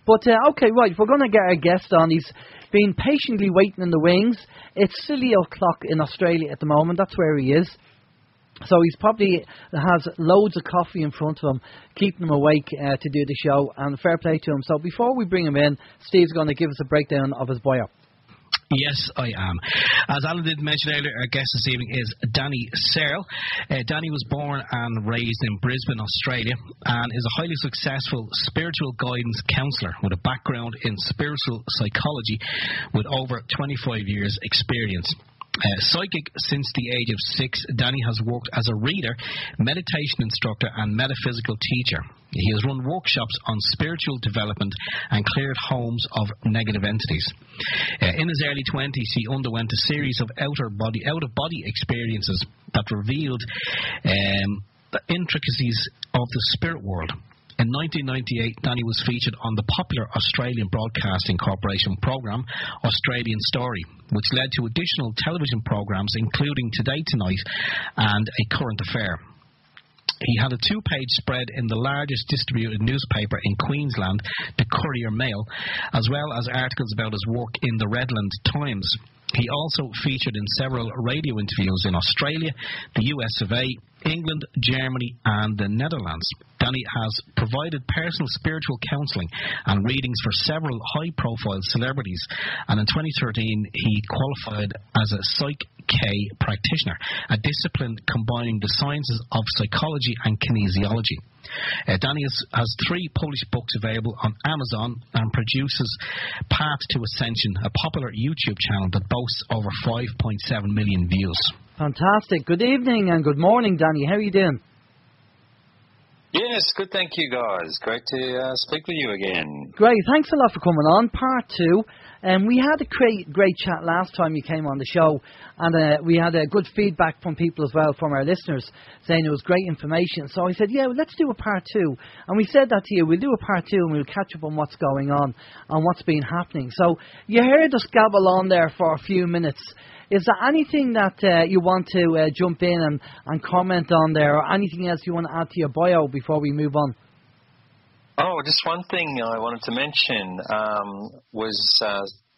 But, okay, right, we're going to get our guest on. He's been patiently waiting in the wings. It's silly o'clock in Australia at the moment. That's where he is. So he's probably has loads of coffee in front of him, keeping him awake to do the show, and fair play to him. So before we bring him in, Steve's going to give us a breakdown of his bio. Yes, I am. As Alan did mention earlier, our guest this evening is Danny Searle. Danny was born and raised in Brisbane, Australia, and is a highly successful spiritual guidance counsellor with a background in spiritual psychology with over 25 years' experience. Psychic since the age of 6, Danny has worked as a reader, meditation instructor and metaphysical teacher. He has run workshops on spiritual development and cleared homes of negative entities. In his early 20s, he underwent a series of out-of-body experiences that revealed the intricacies of the spirit world. In 1998, Danny was featured on the popular Australian Broadcasting Corporation programme, Australian Story, which led to additional television programmes including Today Tonight and A Current Affair. He had a 2-page spread in the largest distributed newspaper in Queensland, the Courier Mail, as well as articles about his work in the Redland Times. He also featured in several radio interviews in Australia, the US of A, England, Germany and the Netherlands. Danny has provided personal spiritual counselling and readings for several high-profile celebrities, and in 2013 he qualified as a Psych K practitioner, a discipline combining the sciences of psychology and kinesiology. Danny has 3 published books available on Amazon and produces Path to Ascension, a popular YouTube channel that boasts over 5.7 million views. Fantastic. Good evening and good morning, Danny. How are you doing? Yes, good, thank you, guys. Great to speak with you again. Great. Thanks a lot for coming on. Part 2. We had a great chat last time you came on the show, and we had good feedback from people as well, from our listeners, saying it was great information. So I said, yeah, well, let's do a part 2. And we said that to you. We'll do a part 2 and we'll catch up on what's going on and what's been happening. So you heard us gabble on there for a few minutes. Is there anything that you want to jump in and comment on there, or anything else you want to add to your bio before we move on? Oh, just one thing I wanted to mention was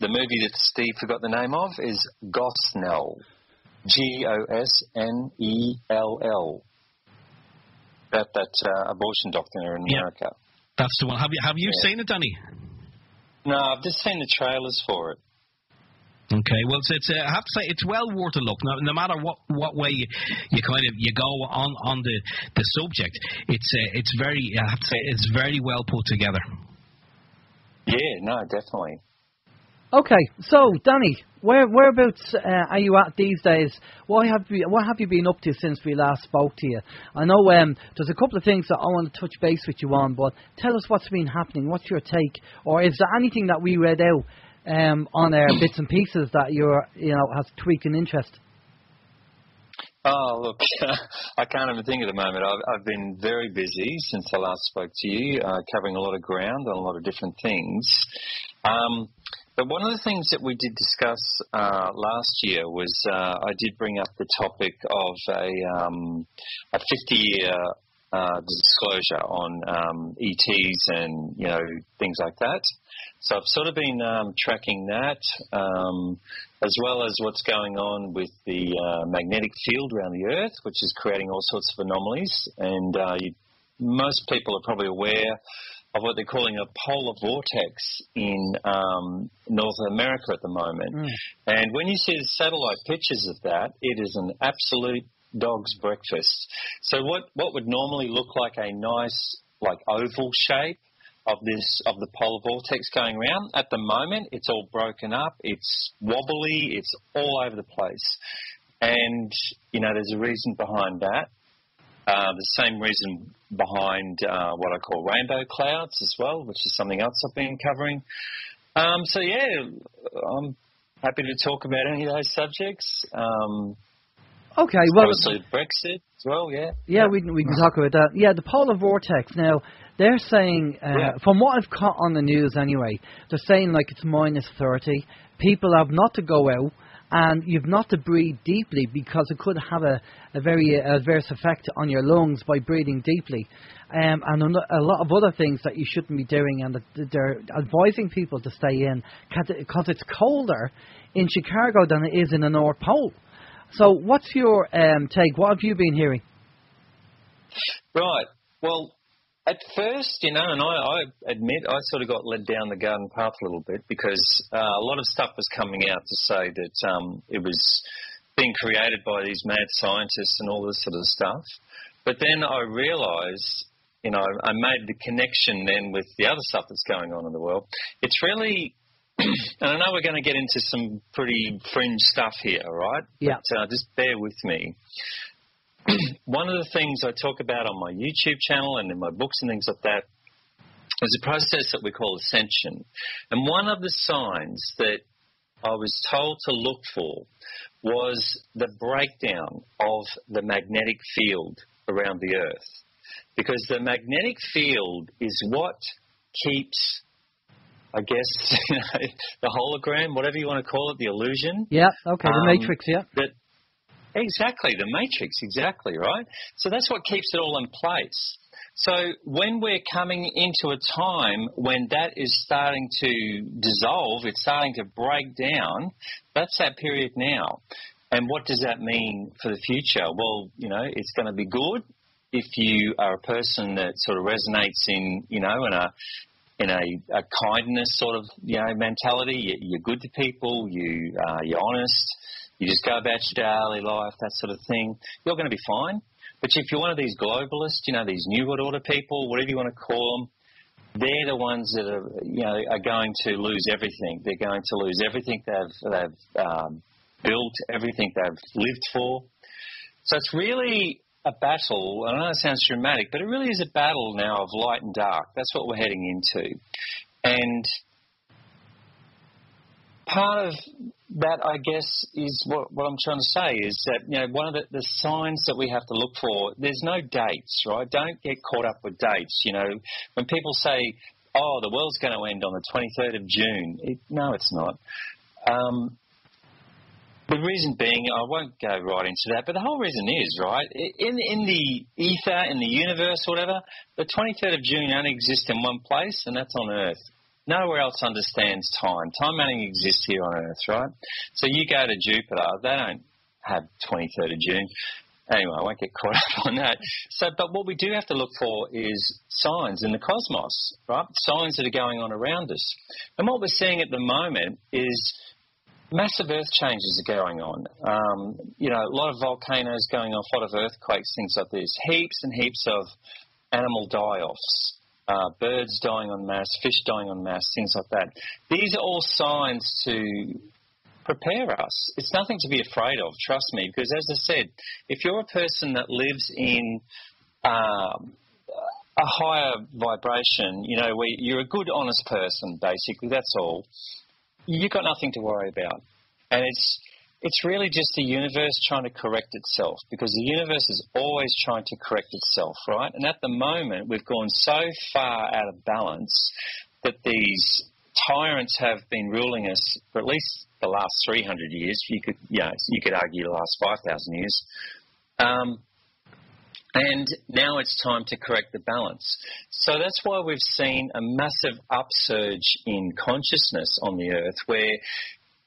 the movie that Steve forgot the name of is Gosnell, Gosnell, about that abortion doctor in America. That's the one. Have you seen it, Danny? No, I've just seen the trailers for it. Okay, well, it's I have to say it's well worth a look. No matter what way you go on the subject, it's very, I have to say, it's very well put together. Yeah, no, definitely. Okay, so Danny, whereabouts are you at these days? What have you been up to since we last spoke to you? I know there's a couple of things that I want to touch base with you on, but tell us what's been happening. What's your take, or is there anything that we read out on our bits and pieces that has tweaked an interest? Oh, look, I can't even think at the moment. I've been very busy since I last spoke to you, covering a lot of ground on a lot of different things. But one of the things that we did discuss last year was I did bring up the topic of a 50-year disclosure on ETs and, things like that. So I've sort of been tracking that, as well as what's going on with the magnetic field around the Earth, which is creating all sorts of anomalies. And most people are probably aware of what they're calling a polar vortex in North America at the moment. Mm. And when you see the satellite pictures of that, it is an absolute dog's breakfast. So what would normally look like a nice, oval shape of the polar vortex going around, at the moment it's all broken up, it's wobbly, it's all over the place. And, there's a reason behind that. The same reason behind what I call rainbow clouds as well, which is something else I've been covering. I'm happy to talk about any of those subjects. Okay, well, obviously Brexit as well, yeah. Yeah, we can talk about that. Yeah, the polar vortex. Now, they're saying, from what I've caught on the news anyway, they're saying it's -30. People have not to go out, and you've not to breathe deeply because it could have a very adverse effect on your lungs by breathing deeply. And a lot of other things that you shouldn't be doing, and that they're advising people to stay in because it's colder in Chicago than it is in the North Pole. So what's your take? What have you been hearing? Right. Well, at first, and I admit I sort of got led down the garden path a little bit because a lot of stuff was coming out to say that it was being created by these mad scientists and all this sort of stuff. But then I realised, I made the connection then with the other stuff that's going on in the world. It's really, and I know we're going to get into some pretty fringe stuff here, right? Yeah. But just bear with me. One of the things I talk about on my YouTube channel and in my books and things like that is a process that we call Ascension. And one of the signs that I was told to look for was the breakdown of the magnetic field around the Earth. Because the magnetic field is what keeps, I guess, the hologram, whatever you want to call it, the illusion. Yeah, okay, the matrix, yeah. Exactly, the matrix, exactly, right? So that's what keeps it all in place. So when we're coming into a time when that is starting to dissolve, it's starting to break down, that's that period now. And what does that mean for the future? Well, it's going to be good if you are a person that sort of resonates in a kindness sort of, mentality. You're good to people, you're honest. You just go about your daily life, that sort of thing. You're going to be fine. But if you're one of these globalists, these New World Order people, whatever you want to call them, they're the ones that are going to lose everything. They're going to lose everything they've built, everything they've lived for. So it's really a battle. I know it sounds dramatic, but it really is a battle now of light and dark. That's what we're heading into. And part of that, I guess, is what I'm trying to say is that, one of the signs that we have to look for, there's no dates, right? Don't get caught up with dates. When people say, oh, the world's going to end on the 23rd of June, no, it's not. The reason being, I won't go right into that, but the whole reason is, right, in the ether, in the universe, whatever, the 23rd of June only exists in one place, and that's on Earth. Nowhere else understands time. Time only exists here on Earth, right? So you go to Jupiter, they don't have 23rd of June. Anyway, I won't get caught up on that. But what we do have to look for is signs in the cosmos, right? Signs that are going on around us. And what we're seeing at the moment is massive earth changes are going on. A lot of volcanoes going off, a lot of earthquakes, things like this. Heaps and heaps of animal die-offs. Birds dying en masse, fish dying en masse, things like that. These are all signs to prepare us. It's nothing to be afraid of, trust me, because as I said, if you're a person that lives in a higher vibration, where you're a good, honest person, basically, that's all, you've got nothing to worry about. And it's really just the universe trying to correct itself, because the universe is always trying to correct itself, right? And at the moment, we've gone so far out of balance that these tyrants have been ruling us for at least the last 300 years. You could argue the last 5,000 years. And now it's time to correct the balance. So that's why we've seen a massive upsurge in consciousness on the Earth, where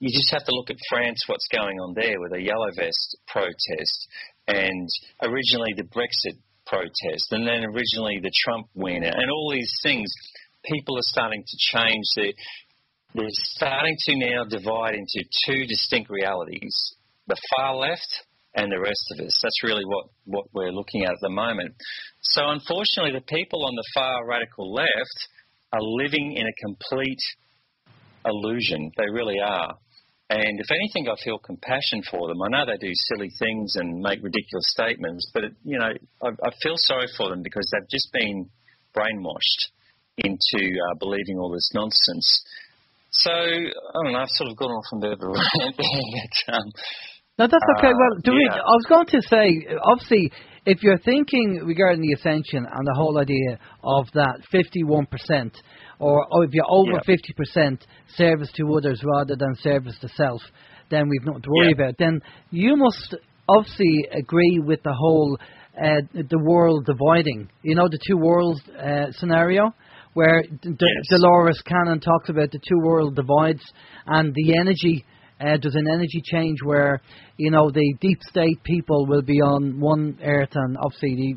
you just have to look at France, what's going on there with a yellow vest protest, and originally the Brexit protest, and then originally the Trump winner, and all these things. People are starting to change. They're starting to now divide into two distinct realities, the far left and the rest of us. That's really what we're looking at the moment. So unfortunately, the people on the far radical left are living in a complete illusion. They really are. And if anything, I feel compassion for them. I know they do silly things and make ridiculous statements, but, I feel sorry for them because they've just been brainwashed into believing all this nonsense. So, I don't know, I've sort of gone off on a bit of a rant there. No, that's okay. Well, I was going to say, obviously, if you're thinking regarding the Ascension and the whole idea of that 51%, or if you're over 50% service to others rather than service to self, then we've nothing to worry about. Then you must obviously agree with the whole the world dividing. You know, the two worlds scenario, where Dolores Cannon talks about the two world divides and the energy. There's an energy change where, you know, the deep state people will be on one earth, and obviously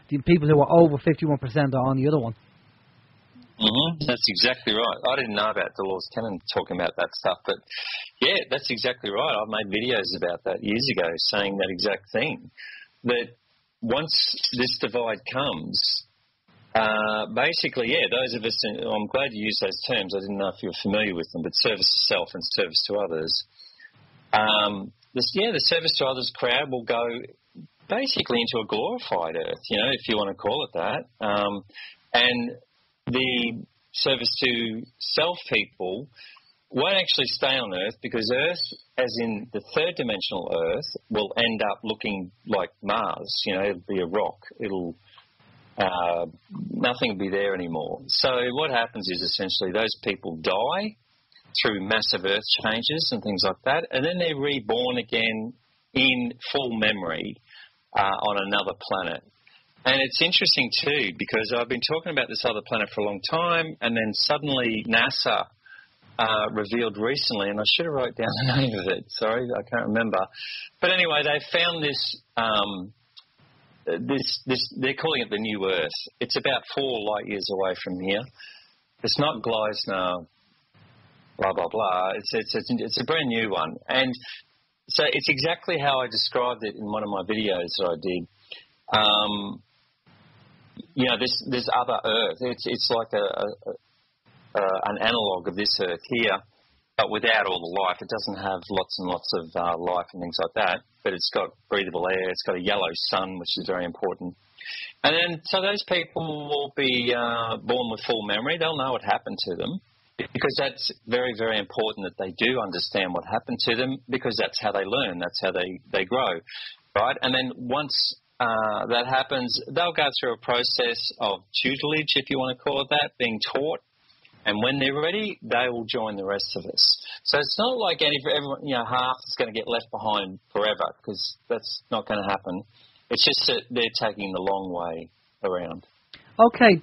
the people who are over 51% are on the other one. Mm-hmm. That's exactly right. I didn't know about Dolores Cannon talking about that stuff, but yeah, that's exactly right. I've made videos about that years ago saying that exact thing, that once this divide comes, basically, those of us, I'm glad you used those terms, I didn't know if you were familiar with them, but service to self and service to others. The service to others crowd will go basically into a glorified earth, you know, if you want to call it that. And the service to self people won't actually stay on Earth, because Earth, as in the third dimensional Earth, will end up looking like Mars. You know, it'll be a rock. It'll nothing will be there anymore. So what happens is essentially those people die through massive Earth changes and things like that, and then they're reborn again in full memory on another planet. And it's interesting too, because I've been talking about this other planet for a long time, and then suddenly NASA revealed recently, and I should have wrote down the name of it. Sorry, I can't remember. But anyway, they found this. They're calling it the New Earth. It's about 4 light years away from here. It's not Gleisner, blah blah blah. It's a brand new one, and so it's exactly how I described it in one of my videos that I did. You know, this other Earth. It's like an analogue of this Earth here, but without all the life. It doesn't have lots and lots of life and things like that, but it's got breathable air. It's got a yellow sun, which is very important. And then, so those people will be born with full memory. They'll know what happened to them, because that's very, very important that they do understand what happened to them, because that's how they learn. That's how they grow, right? And then once that happens, they'll go through a process of tutelage, if you want to call it that, being taught. And when they're ready, they will join the rest of us. So it's not like everyone, you know, half is going to get left behind forever, because that's not going to happen. It's just that they're taking the long way around. Okay,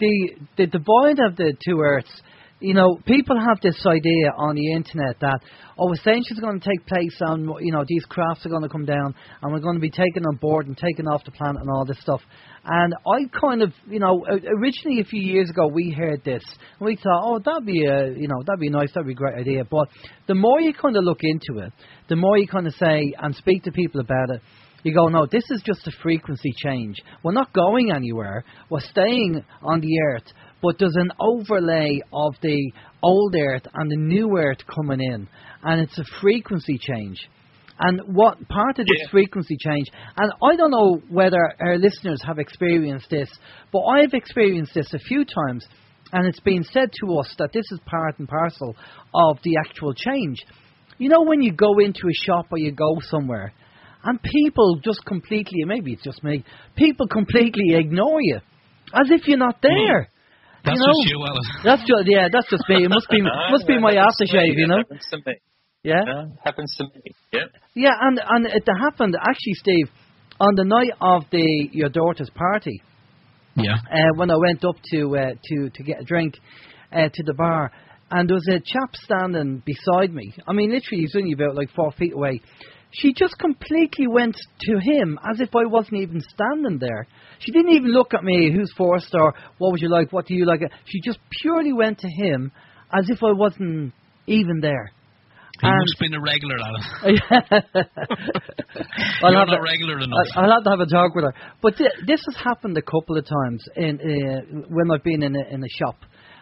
the divide of the two Earths. You know, people have this idea on the internet that, Ascension is going to take place on, you know, these crafts are going to come down and we're going to be taken on board and taken off the planet and all this stuff. And I kind of, you know, originally a few years ago we heard this and we thought, that'd be nice, that'd be a great idea. But the more you kind of look into it, the more you kind of say and speak to people about it, you go, no, this is just a frequency change. We're not going anywhere. We're staying on the Earth. But there's an overlay of the old Earth and the new Earth coming in. And it's a frequency change. And what part of this frequency change, and I don't know whether our listeners have experienced this, but I've experienced this a few times. And it's been said to us that this is part and parcel of the actual change. You know, when you go into a shop or you go somewhere, and people just completely, maybe it's just me, people completely ignore you, as if you're not there. That's just you, Alan. That's just me. It must be my aftershave, you know. Happens to me. Yeah, happens to me. Yeah. Yeah, and it happened actually, Steve, on the night of your daughter's party. Yeah. When I went up to get a drink to the bar, and there was a chap standing beside me. I mean, literally, he's only about like 4 feet away. She just completely went to him as if I wasn't even standing there. She didn't even look at me, who's first, or what would you like, what do you like. She just purely went to him as if I wasn't even there. He must have been a regular, Alan. You're not regular enough. I'll have to have a talk with her. But this has happened a couple of times when I've been in a shop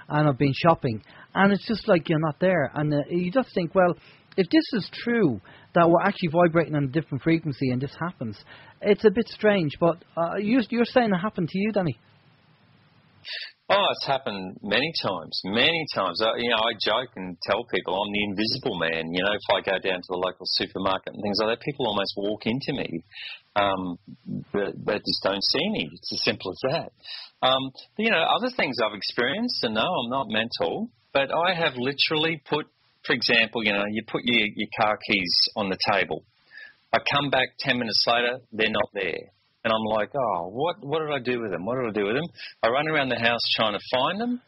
and I've been shopping. And it's just like you're not there. And you just think, well, if this is true, that we're actually vibrating on a different frequency and this happens, it's a bit strange. But you're saying it happened to you, Danny? Oh, it's happened many times, many times. I joke and tell people I'm the invisible man. If I go down to the local supermarket and things like that, people almost walk into me. They just don't see me. It's as simple as that. Other things I've experienced, and no, I'm not mental, but I have literally put, for example, you put your car keys on the table. I come back 10 minutes later, they're not there. And I'm like, oh, what did I do with them? What did I do with them? I run around the house trying to find them.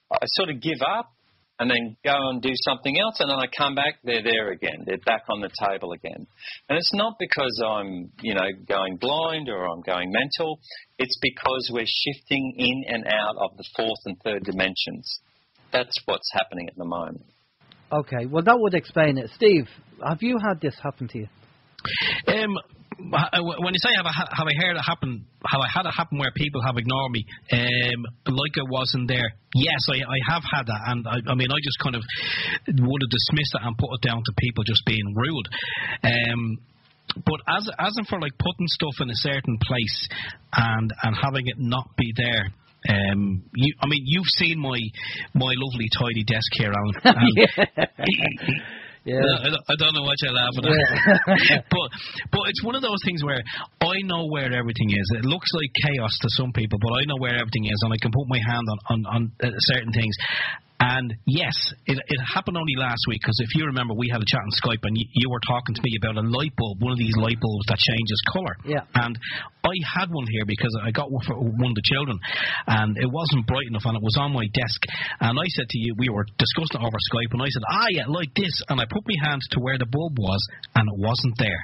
I sort of give up and then go and do something else. And then I come back, they're there again. They're back on the table again. And it's not because I'm, going blind or I'm going mental. It's because we're shifting in and out of the fourth and third dimensions. That's what's happening at the moment. Okay, well, that would explain it. Steve, have you had this happen to you? When you say have I heard it happen, have I had it happen where people have ignored me, like I wasn't there? Yes, I have had that, and I mean I just kind of would have dismissed it and put it down to people just being rude. But as in for like putting stuff in a certain place and having it not be there. You've seen my lovely tidy desk here, Alan. Yeah. I don't know what you're laughing at. But it's one of those things where I know where everything is. It looks like chaos to some people, but I know where everything is, and I can put my hand on certain things. And yes, it happened only last week, because if you remember, we had a chat on Skype, and you were talking to me about a light bulb, one of these light bulbs that changes colour. Yeah. And I had one here because I got one for one of the children, and it wasn't bright enough, and it was on my desk. And I said to you, we were discussing it over Skype, and I said, yeah, like this. And I put my hand to where the bulb was, and it wasn't there.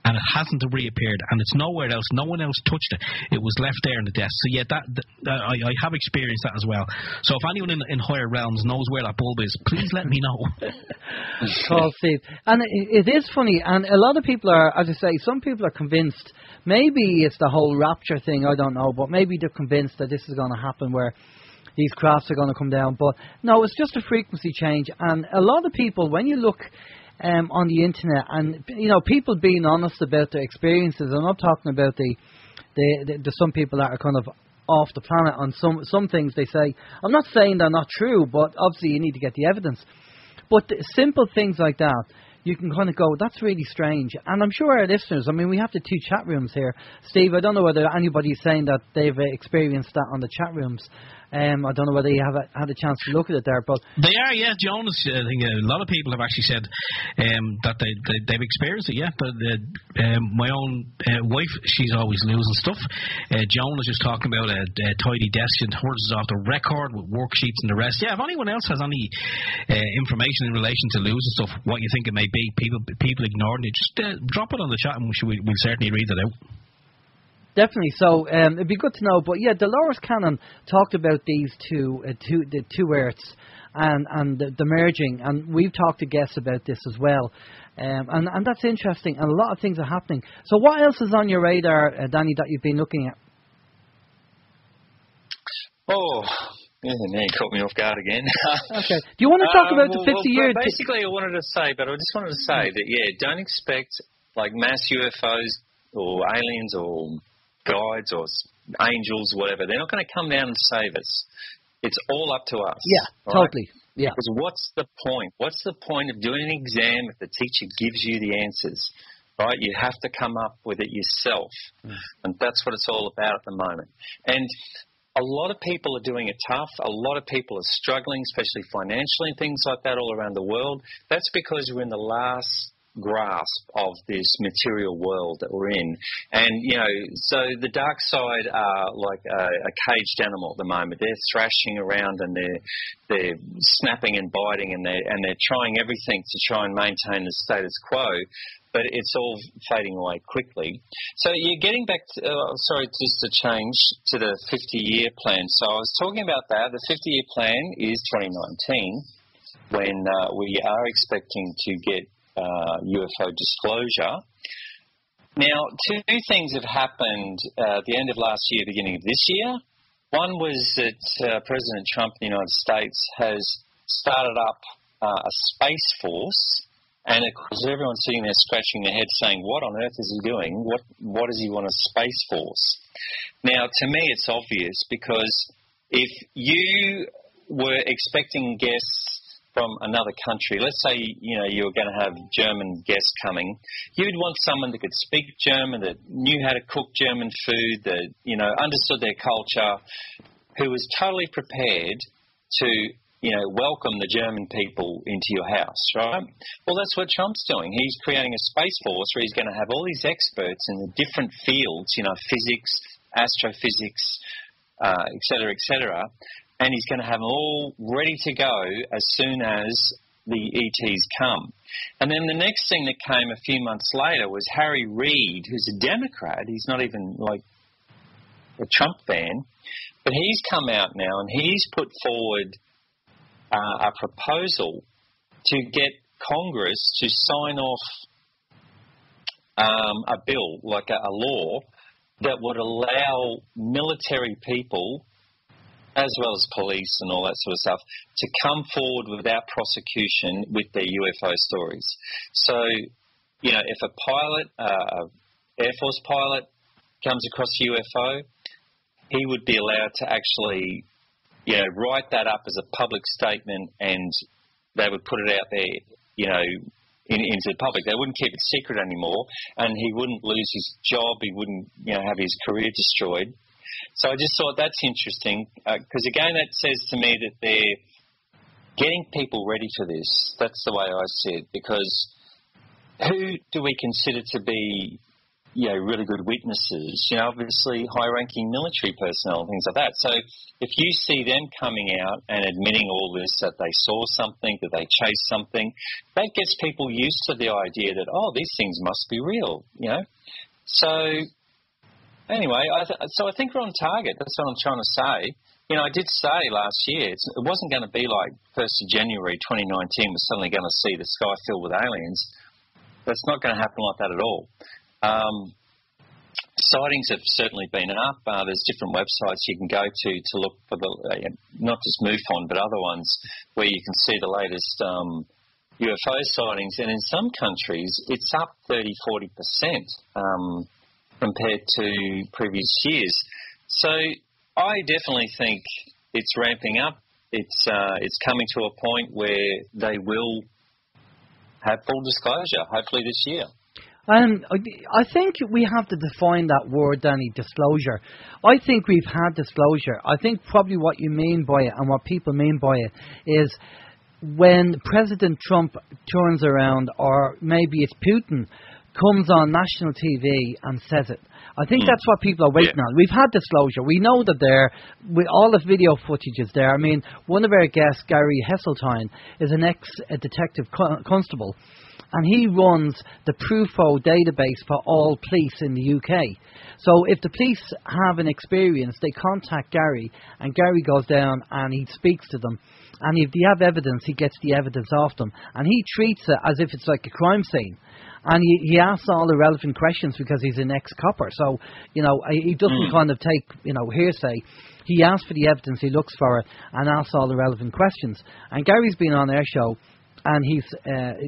And it hasn't reappeared, and it's nowhere else. No one else touched it. It was left there in the desk. So yeah, I have experienced that as well. So if anyone in higher realms knows where that bulb is, please let me know. Call Steve. And it is funny, and a lot of people are, as I say, some people are convinced. Maybe it's the whole rapture thing. I don't know, but maybe they're convinced that this is going to happen, where these crafts are going to come down. But no, it's just a frequency change. And a lot of people, when you look on the internet, and people being honest about their experiences. I'm not talking about the some people that are kind of off the planet on some things they say. I'm not saying they're not true, but obviously you need to get the evidence. But simple things like that, you can kind of go, that's really strange. And I'm sure our listeners, we have the two chat rooms here. Steve, I don't know whether anybody's saying that they've experienced that on the chat rooms. I don't know whether you have had a chance to look at it there, but they are, yeah. Jonas, I think a lot of people have actually said that they've experienced it. Yeah, but my own wife, she's always losing stuff. Joan was just talking about a tidy desk, and hers is off the record with worksheets and the rest. Yeah, if anyone else has any information in relation to losing stuff, what you think it may be, people ignoring it, just drop it on the chat, and we'll certainly read it out. Definitely. So it'd be good to know. But yeah, Dolores Cannon talked about these the two earths and the merging, and we've talked to guests about this as well. And that's interesting, and a lot of things are happening. So what else is on your radar, Danny, that you've been looking at? Oh, yeah, now you caught me off guard again. Okay. Do you want to talk about the 50-year... Basically, I just wanted to say that, yeah, don't expect like mass UFOs or aliens or guides or angels, whatever. They're not going to come down and save us. It's all up to us. Yeah, right? Totally. Yeah. Because what's the point? What's the point of doing an exam if the teacher gives you the answers? Right? You have to come up with it yourself. And that's what it's all about at the moment. And a lot of people are doing it tough. A lot of people are struggling, especially financially and things like that all around the world. That's because we're in the last grasp of this material world that we're in. And, so the dark side are like a caged animal at the moment. They're thrashing around and they're snapping and biting, and they're trying everything to try and maintain the status quo, but it's all fading away quickly. So you're getting back to, just to change to the 50-year plan. So I was talking about that. The 50-year plan is 2019, when we are expecting to get UFO disclosure. Now, two things have happened at the end of last year, beginning of this year. One was that President Trump in the United States has started up a space force, and of course everyone's sitting there scratching their head saying, what on earth is he doing? What does he want a space force? Now, to me it's obvious, because if you were expecting guests from another country, let's say, you were going to have German guests coming, you'd want someone that could speak German, that knew how to cook German food, that, understood their culture, who was totally prepared to, welcome the German people into your house, right? Well, that's what Trump's doing. He's creating a space force where he's going to have all these experts in the different fields, physics, astrophysics, et cetera, and he's going to have them all ready to go as soon as the ETs come. And then the next thing that came a few months later was Harry Reid, who's a Democrat. He's not even like a Trump fan, but he's come out now and he's put forward a proposal to get Congress to sign off a bill, like a law, that would allow military people, as well as police and all that sort of stuff, to come forward without prosecution with their UFO stories. So, if a pilot, Air Force pilot, comes across a UFO, he would be allowed to actually, write that up as a public statement, and they would put it out there, into the public. They wouldn't keep it secret anymore, and he wouldn't lose his job. He wouldn't, have his career destroyed. So I just thought that's interesting, because again, that says to me that they're getting people ready for this. That's the way I see it, because who do we consider to be, really good witnesses? Obviously high-ranking military personnel and things like that. So if you see them coming out and admitting all this, that they saw something, that they chased something, that gets people used to the idea that, these things must be real, So anyway, I think we're on target. That's what I'm trying to say. I did say last year it wasn't going to be like 1st of January 2019 we're suddenly going to see the sky filled with aliens. That's not going to happen like that at all. Sightings have certainly been up. There's different websites you can go to look for not just MUFON, but other ones where you can see the latest UFO sightings. And in some countries, it's up 30-40% compared to previous years. So I definitely think it's ramping up. It's coming to a point where they will have full disclosure, hopefully this year. I think we have to define that word, Danny, disclosure. I think we've had disclosure. I think probably what you mean by it and what people mean by it is when President Trump turns around, or maybe it's Putin, comes on national TV and says it. I think that's what people are waiting on. We've had disclosure. We know that all the video footage is there. I mean, one of our guests, Gary Heseltine, is an ex-detective constable, and he runs the Prufo database for all police in the UK. So if the police have an experience, they contact Gary, and Gary goes down and he speaks to them. And if they have evidence, he gets the evidence off them. And he treats it as if it's like a crime scene. And he asks all the relevant questions because he's an ex-copper. So, he doesn't kind of take, hearsay. He asks for the evidence, he looks for it, and asks all the relevant questions. And Gary's been on their show, and he's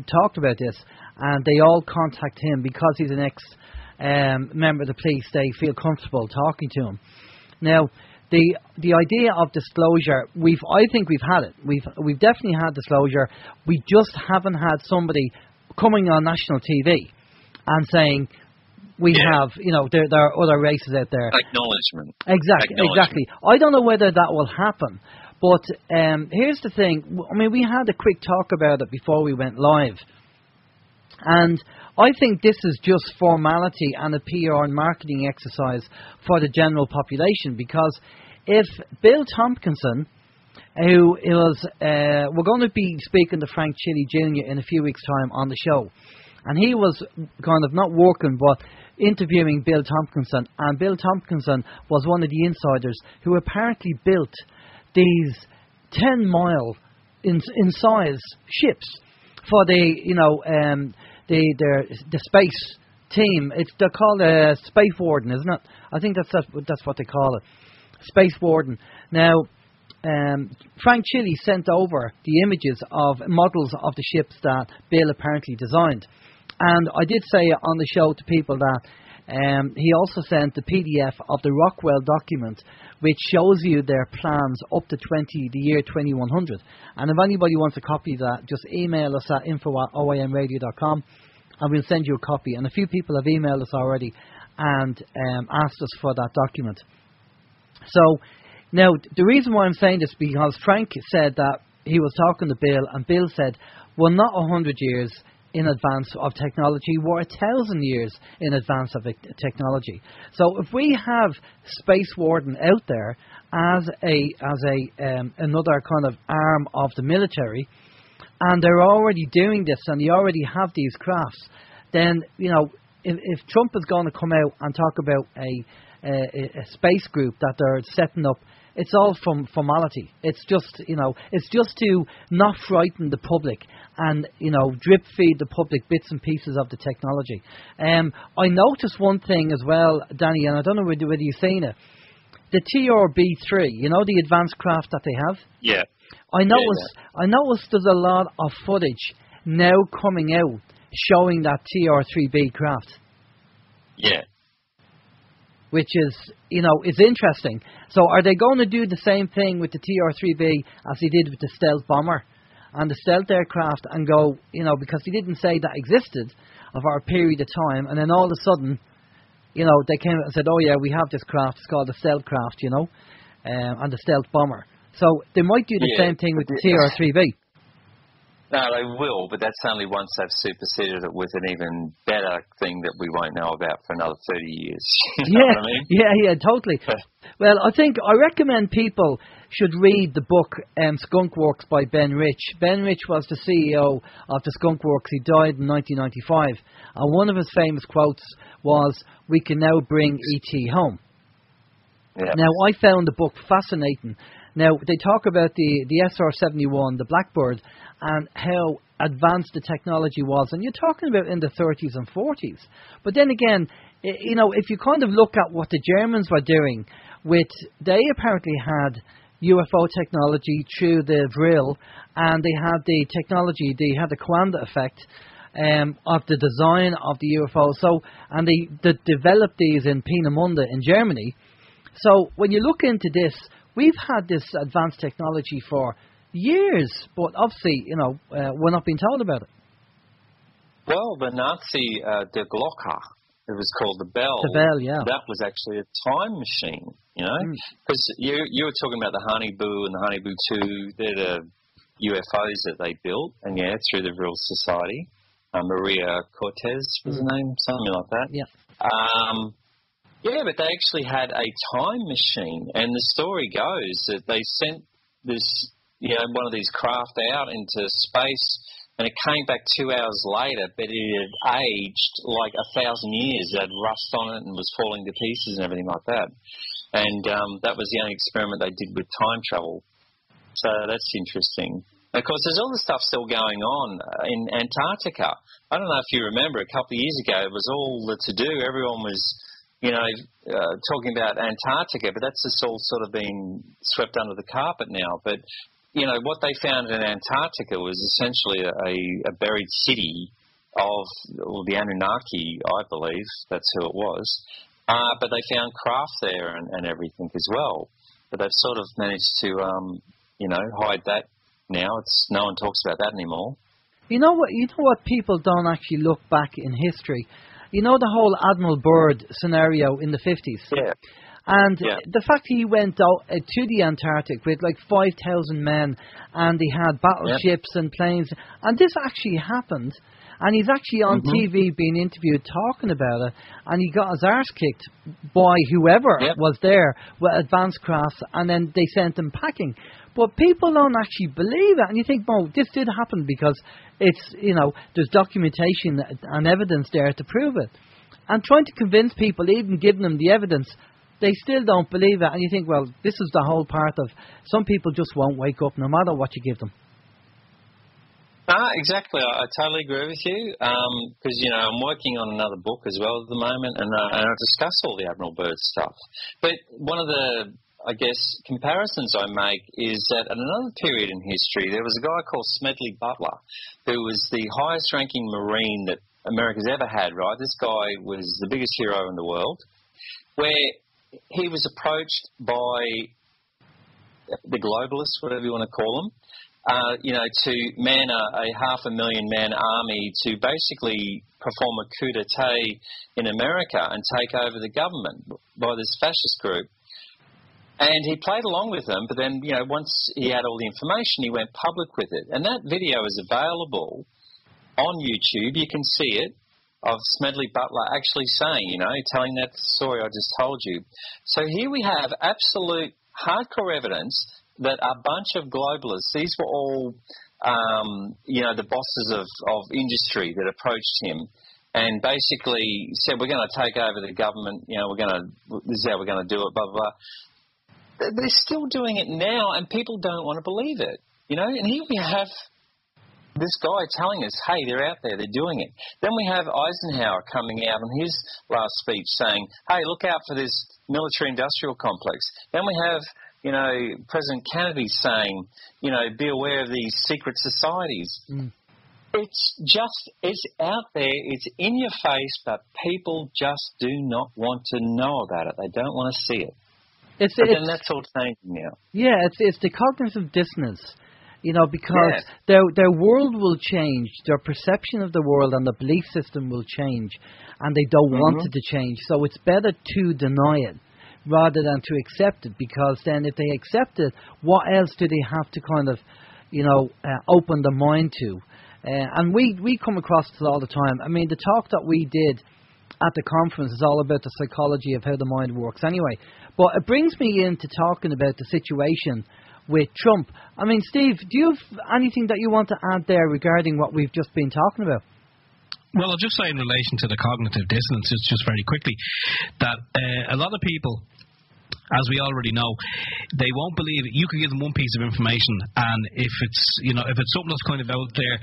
talked about this, and they all contact him because he's an ex-member of the police. They feel comfortable talking to him. Now, the idea of disclosure, I think we've had it. We've definitely had disclosure. We just haven't had somebody coming on national TV and saying we have, there are other races out there. Acknowledgement. Exactly. I don't know whether that will happen. But here's the thing. I mean, we had a quick talk about it before we went live. And I think this is just formality and a PR and marketing exercise for the general population. Because if Bill Tompkinson, who was, we're going to be speaking to Frank Chili Jr. in a few weeks' time on the show. And he was kind of not working, but interviewing Bill Tompkinson. And Bill Tompkinson was one of the insiders who apparently built these 10-mile in size ships for the space team. They're called a Space Warden, isn't it? I think that's what they call it, Space Warden. Now, Frank Chili sent over the images of models of the ships that Bill apparently designed. And I did say on the show to people that He also sent the PDF of the Rockwell document, which shows you their plans up to the year 2100. And if anybody wants a copy of that, just email us at info@oimradio.com and we'll send you a copy. And a few people have emailed us already and asked us for that document. So, now, the reason why I'm saying this is because Frank said that he was talking to Bill, and Bill said, well, not 100 years in advance of technology, we're 1,000 years in advance of technology. So if we have Space Warden out there as another kind of arm of the military, and they're already doing this and they already have these crafts, then, you know, if Trump is going to come out and talk about a space group that they're setting up, it's all from formality. It's just, you know, it's just to not frighten the public and, you know, drip feed the public bits and pieces of the technology. I noticed one thing as well, Danny, and I don't know whether you've seen it. The TRB-3, you know, the advanced craft that they have? Yeah. I noticed there's a lot of footage now coming out showing that TR-3B craft. Yeah. Which is, you know, is interesting. So are they going to do the same thing with the TR-3B as they did with the stealth bomber and the stealth aircraft and go, you know, because they didn't say that existed for a period of time, and then all of a sudden, you know, they came out and said, oh yeah, we have this craft, it's called the stealth craft, you know, and the stealth bomber. So they might do the same thing with the TR-3B. No, they will, but that's only once they've superseded it with an even better thing that we won't know about for another 30 years. You know what I mean? Yeah, totally. Well, I recommend people should read the book Skunk Works by Ben Rich. Ben Rich was the CEO of the Skunk Works. He died in 1995. And one of his famous quotes was, "We can now bring E.T. home." Yeah. Now, I found the book fascinating. Now, they talk about the SR-71, the Blackbird, and how advanced the technology was. And you're talking about in the 30s and 40s. But then again, you know, if you kind of look at what the Germans were doing, they apparently had UFO technology through the Vril, and they had the technology, they had the Quanda effect of the design of the UFO. So, and they developed these in Peenemünde in Germany. So when you look into this, we've had this advanced technology for years, but obviously, you know, we're not being told about it. Well, the Nazi, the Glocke, it was called the bell. The bell, yeah. That was actually a time machine, you know, because you were talking about the Honeyboo and the Honeyboo 2. They're the UFOs that they built, and through the Vril Society. Maria Cortez was the name, something like that. Yeah. Yeah, but they actually had a time machine, and the story goes that they sent this, you know, one of these craft out into space, and it came back 2 hours later, but it had aged like 1,000 years. It had rust on it and was falling to pieces and everything like that. And that was the only experiment they did with time travel. So that's interesting. And of course, there's all this stuff still going on in Antarctica. I don't know if you remember, a couple of years ago, it was all the to-do. Everyone was, you know, talking about Antarctica, but that's just all sort of been swept under the carpet now. But, you know, what they found in Antarctica was essentially a buried city of the Anunnaki, I believe. That's who it was. But they found craft there and everything as well. But they've sort of managed to, you know, hide that now. No one talks about that anymore. You know what people don't actually look back in history? You know the whole Admiral Byrd scenario in the 50s? Yeah. And the fact he went out to the Antarctic with like 5,000 men, and he had battleships and planes, and this actually happened, and he's actually on TV being interviewed talking about it, and he got his arse kicked by whoever was there with advanced crafts, and then they sent him packing. But people don't actually believe it, and you think, well, this did happen because it's, you know, there's documentation and evidence there to prove it. And trying to convince people, even giving them the evidence, they still don't believe it. And you think, well, this is the whole part of, some people just won't wake up no matter what you give them. Exactly. I totally agree with you because, you know, I'm working on another book as well at the moment, and I discuss all the Admiral Byrd stuff. But one of the, I guess, comparisons I make is that at another period in history, there was a guy called Smedley Butler, who was the highest-ranking Marine that America's ever had, right? This guy was the biggest hero in the world, where he was approached by the globalists, whatever you want to call them, to man a 500,000-man army to basically perform a coup d'etat in America and take over the government by this fascist group. And he played along with them, but then, once he had all the information, he went public with it. And that video is available on YouTube. You can see it, of Smedley Butler actually saying, telling that story I just told you. So here we have absolute hardcore evidence that a bunch of globalists, these were all, the bosses of industry that approached him and basically said, we're going to take over the government, this is how we're going to do it, blah, blah, blah. They're still doing it now, and people don't want to believe it, And here we have this guy telling us, hey, they're out there, they're doing it. Then we have Eisenhower coming out in his last speech saying, hey, look out for this military-industrial complex. Then we have, President Kennedy saying, be aware of these secret societies. Mm. It's out there, it's in your face, but people just do not want to know about it. They don't want to see it. Then that's all changing now. Yeah, it's the cognitive dissonance, because their world will change, their perception of the world and the belief system will change, and they don't want it to change. So it's better to deny it rather than to accept it, because then if they accept it, what else do they have to kind of, open the mind to? And we come across it all the time. I mean, the talk that we did at the conference is all about the psychology of how the mind works anyway. But it brings me into talking about the situation with Trump. I mean, Steve, do you have anything that you want to add there regarding what we've just been talking about? Well, I'll just say in relation to the cognitive dissonance, just very quickly, that a lot of people, as we already know, they won't believe it. You can give them one piece of information, and if it's something that's kind of out there,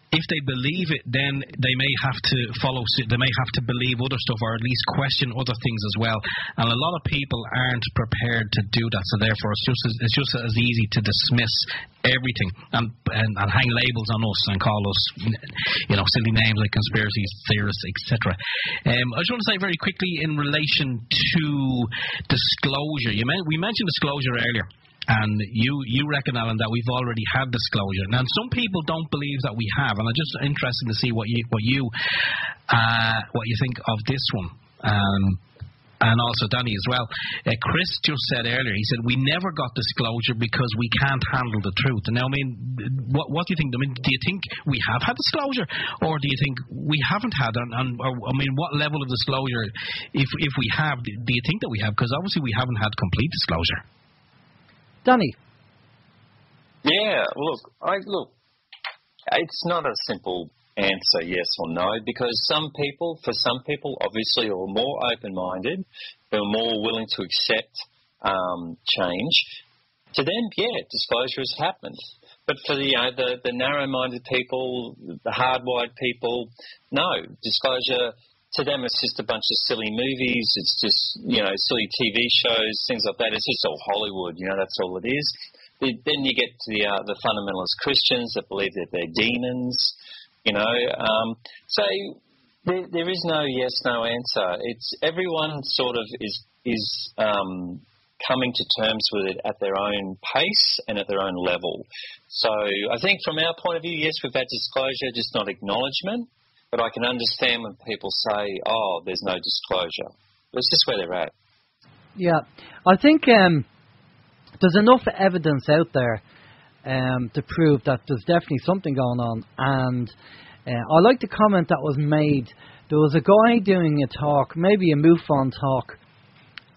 if they believe it, then they may have to follow. They may have to believe other stuff, or at least question other things as well. And a lot of people aren't prepared to do that. So therefore, it's just as easy to dismiss everything and hang labels on us and call us, silly names like conspiracy theorists, etc. I just want to say very quickly in relation to disclosure. We mentioned disclosure earlier. And you reckon, Alan, that we've already had disclosure. Now, some people don't believe that we have, and I'm just interested to see what you think of this one. And also Danny as well. Chris just said earlier, he said, we never got disclosure because we can't handle the truth. And now, I mean, what do you think? I mean, do you think we have had disclosure, or do you think we haven't had? What level of disclosure, if we have, do you think that we have? Because obviously we haven't had complete disclosure. Danny? Yeah, look, it's not a simple answer, yes or no, because for some people, obviously, are more open-minded, they're more willing to accept change. To them, disclosure has happened. But for the narrow-minded people, the hardwired people, no, disclosure to them it's just a bunch of silly movies, it's just, silly TV shows, things like that. It's just all Hollywood, that's all it is. Then you get to the fundamentalist Christians that believe that they're demons, So there is no yes, no answer. It's everyone sort of is coming to terms with it at their own pace and at their own level. So I think from our point of view, yes, we've had disclosure, just not acknowledgement. But I can understand when people say, oh, there's no disclosure. It's just where they're at. Yeah. I think there's enough evidence out there to prove that there's definitely something going on. And I like the comment that was made. There was a guy doing a talk, maybe a MUFON talk,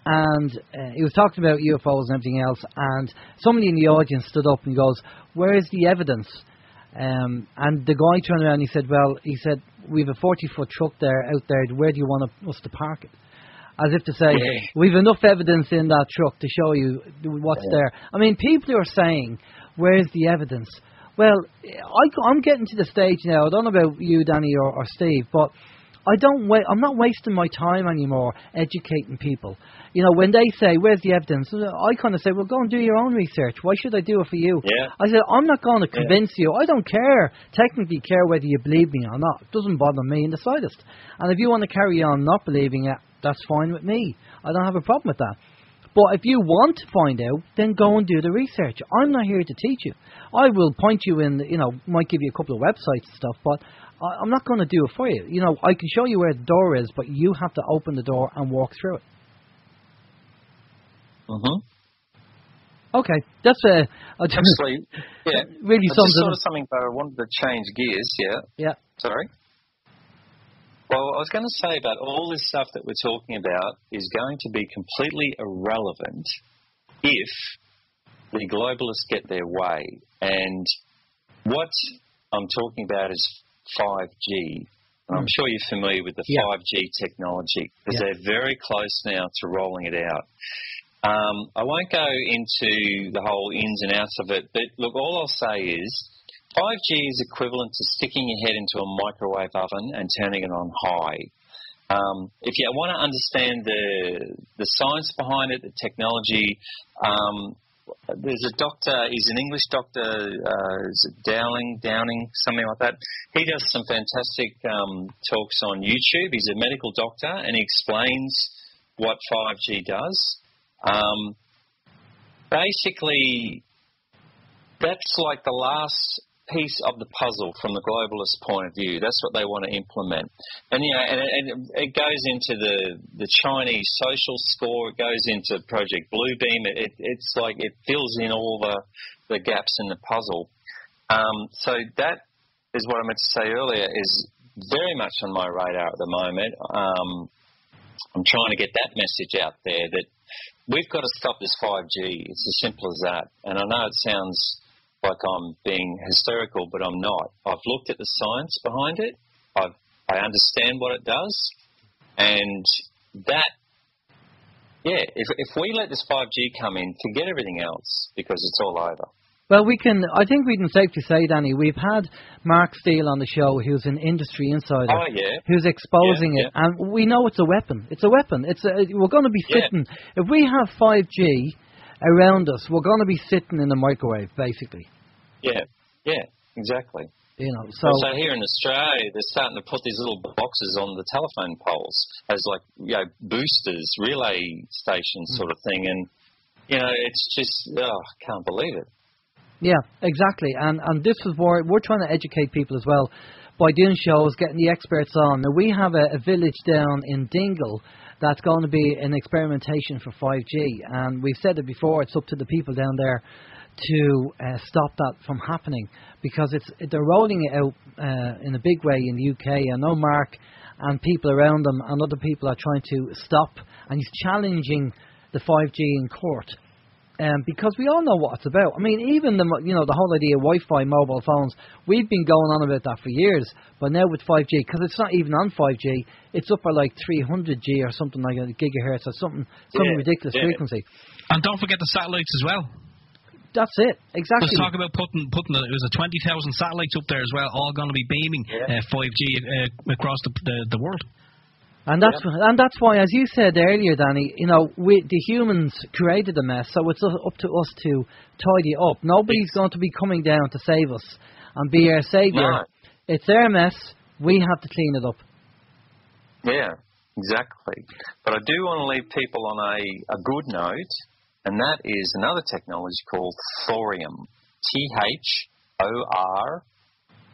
and he was talking about UFOs and everything else, and somebody in the audience stood up and goes, where is the evidence? And the guy turned around and he said, we have a 40-foot truck out there, where do you want us to park it? As if to say, we've enough evidence in that truck to show you what's there. I mean, people are saying, where's the evidence? Well, I'm getting to the stage now, I don't know about you, Danny or Steve, but I'm not wasting my time anymore educating people. You know, when they say, where's the evidence? I kind of say, well, go and do your own research. Why should I do it for you? Yeah. I said, I'm not going to convince you. I don't technically care whether you believe me or not. It doesn't bother me in the slightest. And if you want to carry on not believing it, that's fine with me. I don't have a problem with that. But if you want to find out, then go and do the research. I'm not here to teach you. I will point you in, might give you a couple of websites and stuff, but I'm not going to do it for you. You know, I can show you where the door is, but you have to open the door and walk through it. Mm-hmm. Okay, that's actually, yeah, really just sort of something that I wanted to change gears. Yeah. Yeah. Sorry. Well, I was going to say about all this stuff that we're talking about is going to be completely irrelevant if the globalists get their way. And what I'm talking about is 5G. And I'm sure you're familiar with the 5G technology because they're very close now to rolling it out. I won't go into the whole ins and outs of it, but look, all I'll say is 5G is equivalent to sticking your head into a microwave oven and turning it on high. If you want to understand the science behind it, the technology, there's a doctor, he's an English doctor, is it Downing, something like that. He does some fantastic talks on YouTube. He's a medical doctor and he explains what 5G does. Basically, that's like the last piece of the puzzle from the globalist point of view. That's what they want to implement. And, and it goes into the Chinese social score. It goes into Project Bluebeam. It's like it fills in all the gaps in the puzzle. So that is what I meant to say earlier is very much on my radar at the moment. I'm trying to get that message out there that we've got to stop this 5G. It's as simple as that. And I know it sounds like I'm being hysterical, but I'm not. I've looked at the science behind it. I understand what it does. And that, if we let this 5G come in, forget everything else because it's all over. Well, I think we can safely say, Danny, we've had Mark Steele on the show, who's an industry insider, who's exposing it, and we know it's a weapon. It's a weapon. We're going to be sitting, if we have 5G around us, we're going to be sitting in the microwave, basically. Yeah, exactly. So here in Australia, they're starting to put these little boxes on the telephone poles as boosters, relay stations sort of thing, and it's just I can't believe it. Yeah, exactly, and this is where we're trying to educate people as well by doing shows, getting the experts on. Now we have a village down in Dingle that's going to be an experimentation for 5G, and we've said it before. It's up to the people down there to stop that from happening because they're rolling it out in a big way in the UK. I know Mark and people around them and other people are trying to stop, and he's challenging the 5G in court. Because we all know what it's about. I mean, even the whole idea of Wi-Fi mobile phones, we've been going on about that for years. But now with 5G, because it's not even on 5G, it's up at like 300G or something like a gigahertz or some ridiculous frequency. And don't forget the satellites as well. That's it, exactly. Let's talk about putting it was 20,000 satellites up there as well, all going to be beaming 5G across the world. And that's why, as you said earlier, Danny, the humans created the mess, so it's up to us to tidy up. Nobody's going to be coming down to save us and be our saviour. No. It's their mess. We have to clean it up. Yeah, exactly. But I do want to leave people on a good note, and that is another technology called thorium.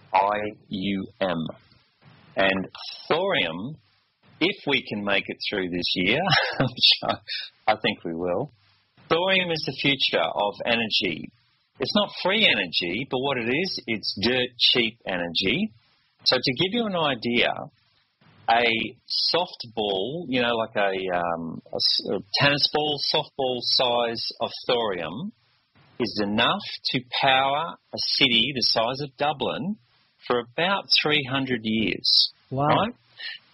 Thorium. And thorium, if we can make it through this year, which I think we will, thorium is the future of energy. It's not free energy, but what it is, it's dirt cheap energy. So to give you an idea, a softball, like a tennis ball, softball size of thorium is enough to power a city the size of Dublin for about 300 years. Wow. Right?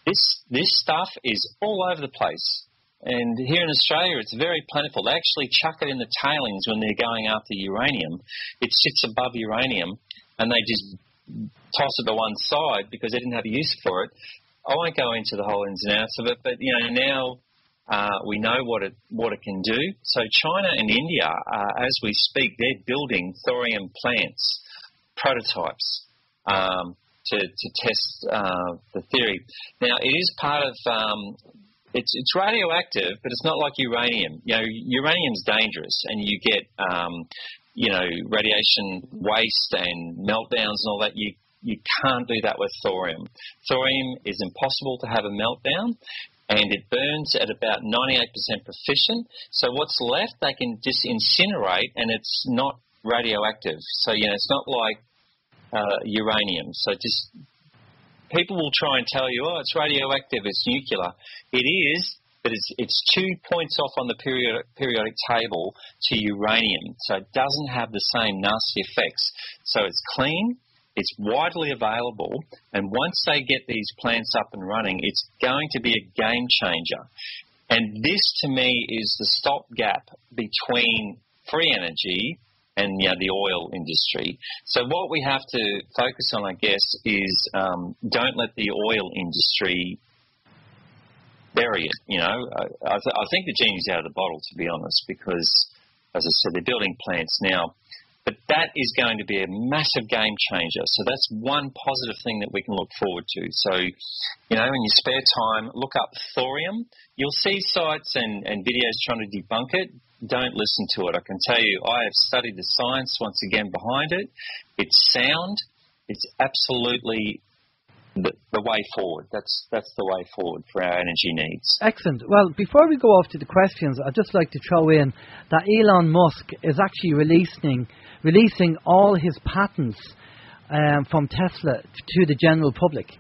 This stuff is all over the place. And here in Australia, it's very plentiful. They actually chuck it in the tailings when they're going after uranium. It sits above uranium, and they just toss it to one side because they didn't have a use for it. I won't go into the whole ins and outs of it, but now we know what it can do. So China and India, as we speak, they're building thorium plants, prototypes, to test the theory. Now, it is part of it's radioactive, but it's not like uranium. Uranium's dangerous, and you get radiation waste and meltdowns and all that. You can't do that with thorium. Thorium is impossible to have a meltdown, and it burns at about 98% proficient. So what's left, they can just incinerate, and it's not radioactive. So, it's not like uranium. So just people will try and tell you, oh, it's radioactive, it's nuclear. It is, but it's 2 points off on the periodic table to uranium. So it doesn't have the same nasty effects. So it's clean. It's widely available, and once they get these plants up and running, it's going to be a game changer. And this, to me, is the stopgap between free energy and the oil industry. So what we have to focus on, I guess, is don't let the oil industry bury it. I think the genie's out of the bottle, to be honest, because, as I said, they're building plants now. But that is going to be a massive game changer. So that's one positive thing that we can look forward to. So, in your spare time, look up thorium. You'll see sites and videos trying to debunk it. Don't listen to it. I can tell you, I have studied the science once again behind it. It's sound. It's absolutely the way forward. That's the way forward for our energy needs. Excellent. Well, before we go off to the questions, I'd just like to throw in that Elon Musk is actually releasing all his patents from Tesla to the general public.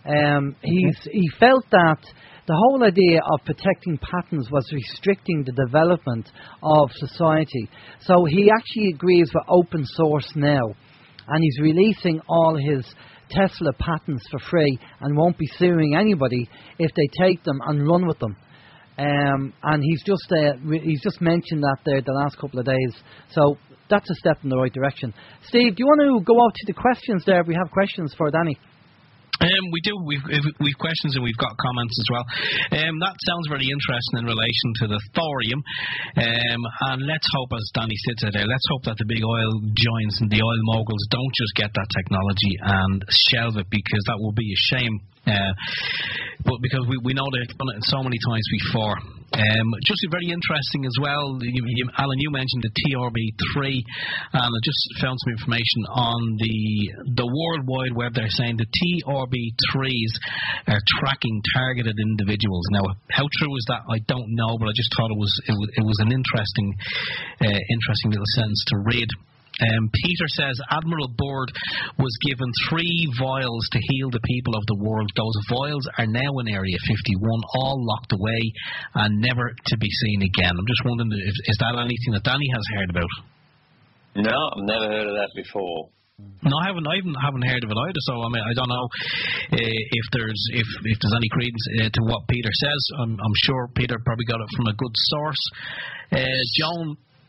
He felt that the whole idea of protecting patents was restricting the development of society. So he actually agrees with open source now, and he's releasing all his Tesla patents for free and won't be suing anybody if they take them and run with them. And he's just mentioned that there the last couple of days. So that's a step in the right direction. Steve, do you want to go out to the questions there? We have questions for Danny. We do. We've questions and we've got comments as well. That sounds very interesting in relation to the thorium. And let's hope, as Danny said there, let's hope that the big oil giants and the oil moguls don't just get that technology and shelve it, because that will be a shame. But because we know they've done it so many times before. Just very interesting as well, Alan, you mentioned the TRB3, and I just found some information on the World Wide Web. They're saying the TRB3s are tracking targeted individuals. Now, how true is that? I don't know, but I just thought it was an interesting little sentence to read. Peter says Admiral Byrd was given 3 vials to heal the people of the world. Those vials are now in Area 51, all locked away and never to be seen again. I'm just wondering, is that anything that Danny has heard about? No, I've never heard of that before. No, I haven't heard of it either. So I don't know if there's any credence to what Peter says. I'm sure Peter probably got it from a good source.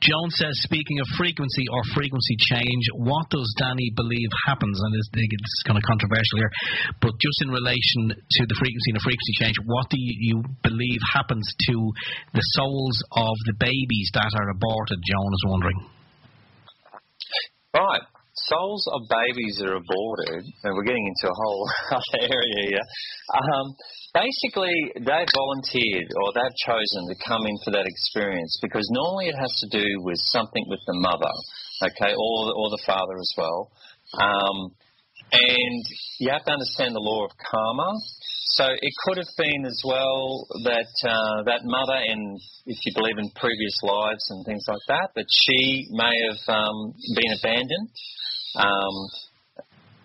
Joan says, speaking of frequency or frequency change, what does Danny believe happens? And it's kind of controversial here, but just in relation to the frequency and the frequency change, what do you believe happens to the souls of the babies that are aborted? Joan is wondering. Right. Souls of babies that are aborted, and we're getting into a whole other area here. Basically, they've volunteered or they've chosen to come in for that experience, because normally it has to do with something with the mother, okay, or the father as well. And you have to understand the law of karma. So it could have been as well that that mother, and if you believe in previous lives and things like that, that she may have been abandoned.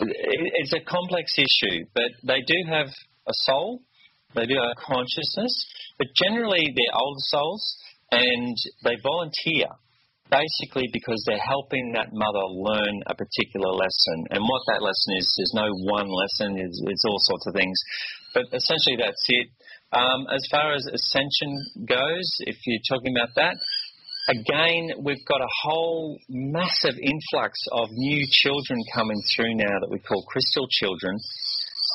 It's a complex issue, but they do have a soul, they do have consciousness, but generally they're older souls, and they volunteer basically because they're helping that mother learn a particular lesson. And what that lesson is, there's no one lesson, it's all sorts of things. But essentially that's it. As far as Ascension goes, if you're talking about that, again, we've got a whole massive influx of new children coming through now that we call crystal children.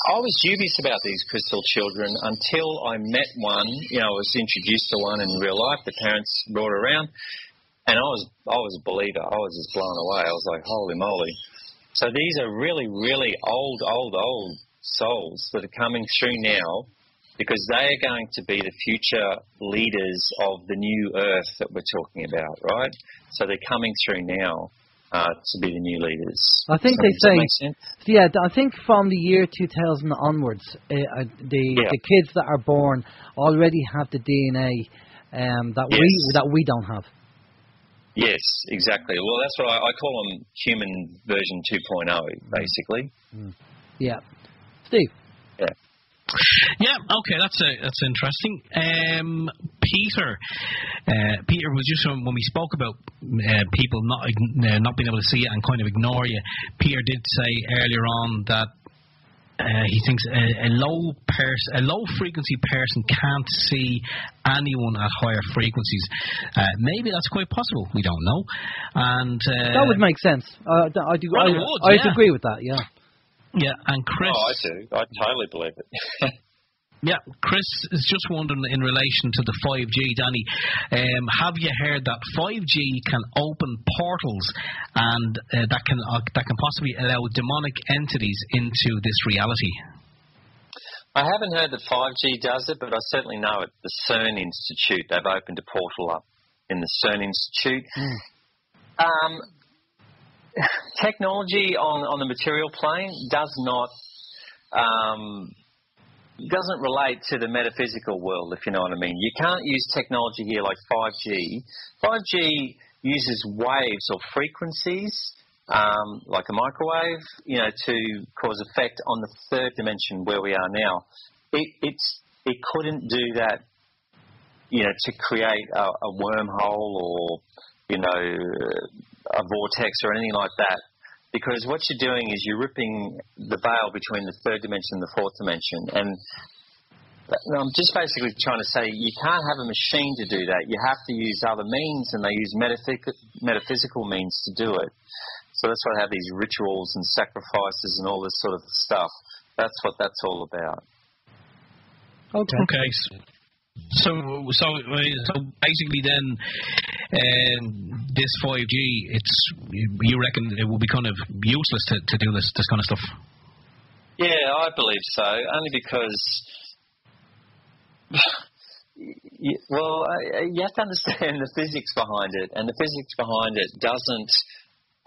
I was dubious about these crystal children until I met one. I was introduced to one in real life. The parents brought her around, and I was a believer. I was just blown away. I was like, holy moly. So these are really, really old souls that are coming through now, because they are going to be the future leaders of the new earth that we're talking about, right? So they're coming through now to be the new leaders. I think so they does that say, make sense? yeah, I think from the year 2000 onwards, the kids that are born already have the DNA that we don't have. Yes, exactly. Well, that's what I call them, human version 2.0, basically. Yeah. Steve? Yeah. Yeah, okay, that's interesting. Peter was just when we spoke about people not being able to see it and kind of ignore you. Peter did say earlier on that he thinks a low frequency person can't see anyone at higher frequencies. Maybe that's quite possible. We don't know. And that would make sense. I'd agree with that. Yeah. Yeah, and Chris... Oh, I do. I totally believe it. Yeah, Chris is just wondering in relation to the 5G, Danny, have you heard that 5G can open portals and that can possibly allow demonic entities into this reality? I haven't heard that 5G does it, but I certainly know at the CERN Institute, they've opened a portal up in the CERN Institute. Technology on the material plane doesn't relate to the metaphysical world, if you know what I mean. You can't use technology here like 5G. 5G uses waves or frequencies, like a microwave, to cause effect on the third dimension where we are now. It couldn't do that, to create a wormhole or, a vortex or anything like that. Because what you're doing is you're ripping the veil between the third dimension and the fourth dimension. And I'm just basically trying to say you can't have a machine to do that. You have to use other means, and they use metaphysical means to do it. So that's why I have these rituals and sacrifices and all this sort of stuff. That's what that's all about. Okay. So basically then, this 5G, you reckon it will be kind of useless to do this kind of stuff? Yeah, I believe so. Only because, you have to understand the physics behind it, and the physics behind it doesn't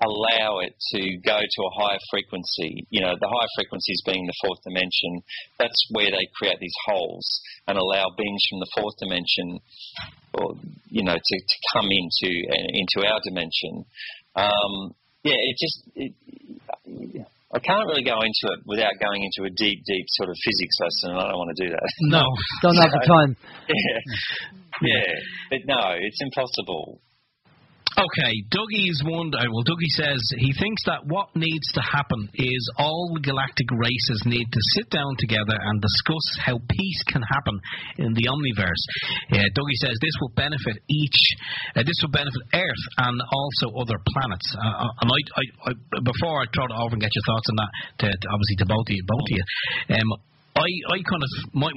allow it to go to a higher frequency. The higher frequencies being the fourth dimension, that's where they create these holes and allow beings from the fourth dimension, or to come into our dimension. I can't really go into it without going into a deep sort of physics lesson, and I don't want to do that. No, don't have the time. Yeah, but no, it's impossible. Okay, Dougie says he thinks that what needs to happen is all the galactic races need to sit down together and discuss how peace can happen in the omniverse. Dougie says this will benefit Earth and also other planets. And I before I throw it over and get your thoughts on that, obviously to both of you. I kind of my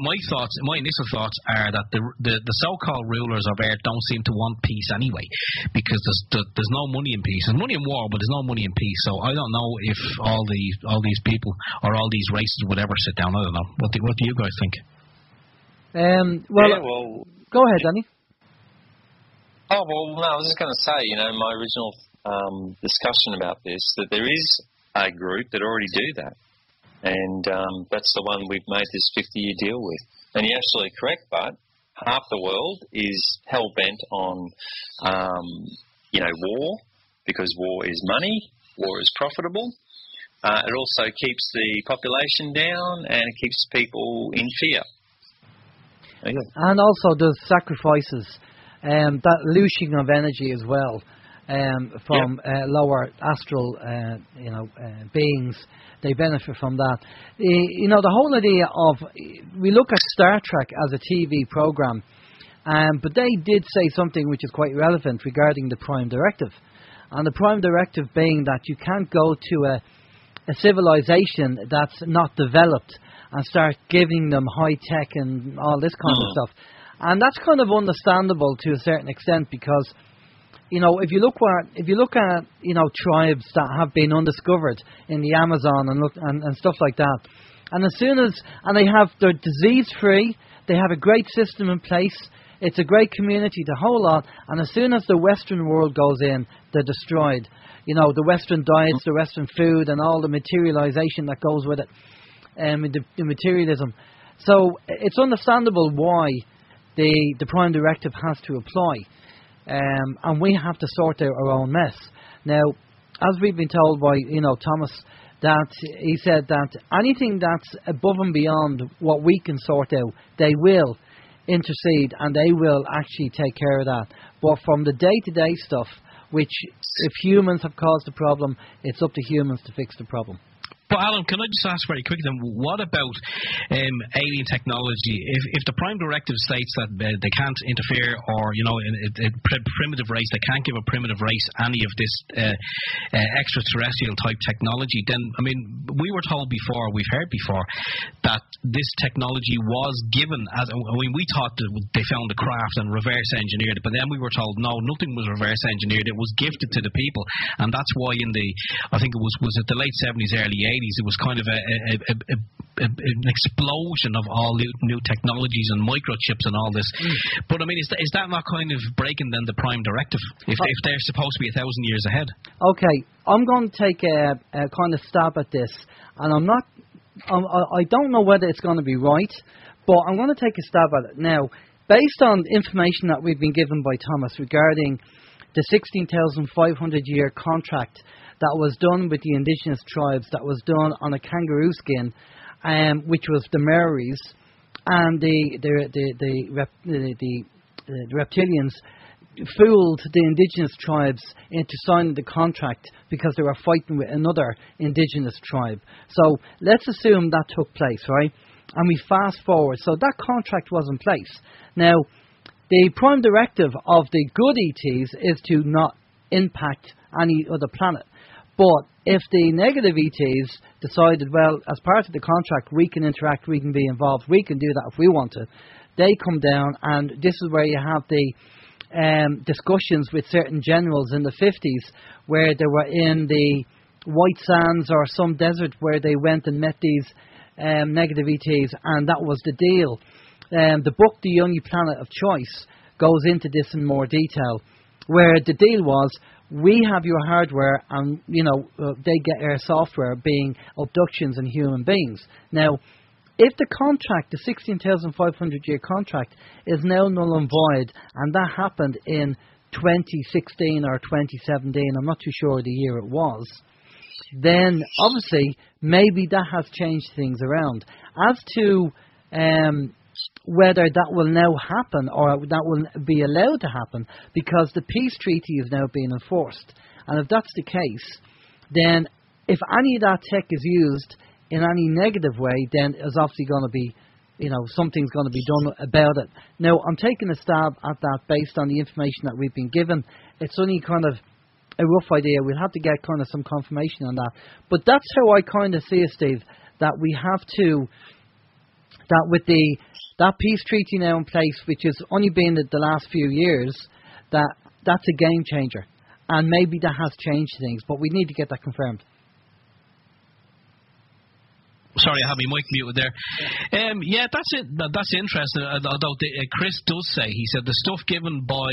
initial thoughts are that the so-called rulers of Earth don't seem to want peace anyway, because there's no money in peace. There's money in war, but there's no money in peace. So I don't know if all these people or all these races would ever sit down. I don't know. What do you guys think? Go ahead, Danny. Oh well, no, I was just going to say, my original discussion about this, that there is a group that already do that. And that's the one we've made this 50-year deal with. And you're absolutely correct, but half the world is hell-bent on, war, because war is money, war is profitable. It also keeps the population down, and it keeps people in fear. Yeah. And also the sacrifices, that looshing of energy as well, from lower astral, beings. They benefit from that. The whole idea of, we look at Star Trek as a TV program, but they did say something which is quite relevant regarding the Prime Directive. And the Prime Directive being that you can't go to a civilization that's not developed and start giving them high tech and all this kind of stuff. And that's kind of understandable to a certain extent, because if you look at tribes that have been undiscovered in the Amazon and stuff like that, and they're disease free, they have a great system in place. It's a great community, the whole lot. And as soon as the Western world goes in, they're destroyed. The Western diets, the Western food, and all the materialization that goes with it, the materialism. So it's understandable why the Prime Directive has to apply. And we have to sort out our own mess. Now, as we've been told by, Thomas, that he said that anything that's above and beyond what we can sort out, they will intercede and they will actually take care of that. But from the day-to-day stuff, which if humans have caused the problem, it's up to humans to fix the problem. But Alan, can I just ask very quickly then, what about alien technology? If the Prime Directive states that they can't interfere, or a primitive race, they can't give a primitive race any of this extraterrestrial type technology, then we were told before, we've heard before, that this technology was given as we thought that they found the craft and reverse engineered it, but then we were told no, nothing was reverse engineered. It was gifted to the people, and that's why I think it was at the late 70s, early 80s. It was kind of an explosion of all new technologies and microchips and all this. But is that not kind of breaking then the Prime Directive if they're supposed to be 1,000 years ahead? Okay, I'm going to take a kind of stab at this, and I don't know whether it's going to be right, but I'm going to take a stab at it now, based on information that we've been given by Thomas regarding the 16,500 year contract that was done with the indigenous tribes, that was done on a kangaroo skin, which was the Maoris, and the reptilians fooled the indigenous tribes into signing the contract because they were fighting with another indigenous tribe. So let's assume that took place, right? And we fast forward. So that contract was in place. Now, the Prime Directive of the good ETs is to not impact any other planet. But if the negative ETs decided, well, as part of the contract, we can interact, we can be involved, we can do that if we want to, they come down, and this is where you have the discussions with certain generals in the 50s, where they were in the White Sands or some desert where they went and met these negative ETs, and that was the deal. The book, The Only Planet of Choice, goes into this in more detail, where the deal was, we have your hardware, and they get our software, being abductions and human beings. Now, if the contract, the 16,500 year contract, is now null and void, and that happened in 2016 or 2017, I'm not too sure the year it was, then obviously maybe that has changed things around. As to whether that will now happen or that will be allowed to happen, because the peace treaty is now being enforced. And if that's the case, then if any of that tech is used in any negative way, then there's obviously going to be, something's going to be done about it. Now, I'm taking a stab at that based on the information that we've been given. It's only kind of a rough idea. We'll have to get kind of some confirmation on that. But that's how I kind of see it, Steve, that we have to, that with that peace treaty now in place, which has only been the last few years, that's a game changer. And maybe that has changed things, but we need to get that confirmed. Sorry, I had my mic muted there. Yeah, that's it. That's interesting. Although Chris does say, he said the stuff given by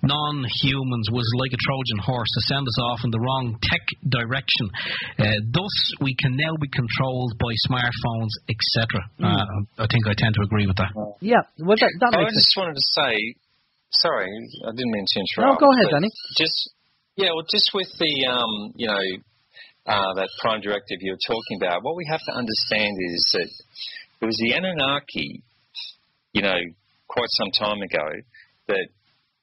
non-humans was like a Trojan horse to send us off in the wrong tech direction. Thus, we can now be controlled by smartphones, etc. I think I tend to agree with that. Yeah, well, that I makes just wanted to say, sorry, I didn't mean to interrupt. No, go ahead, Danny. Just with the, that Prime Directive you're talking about, what we have to understand is that it was the Anunnaki, quite some time ago, that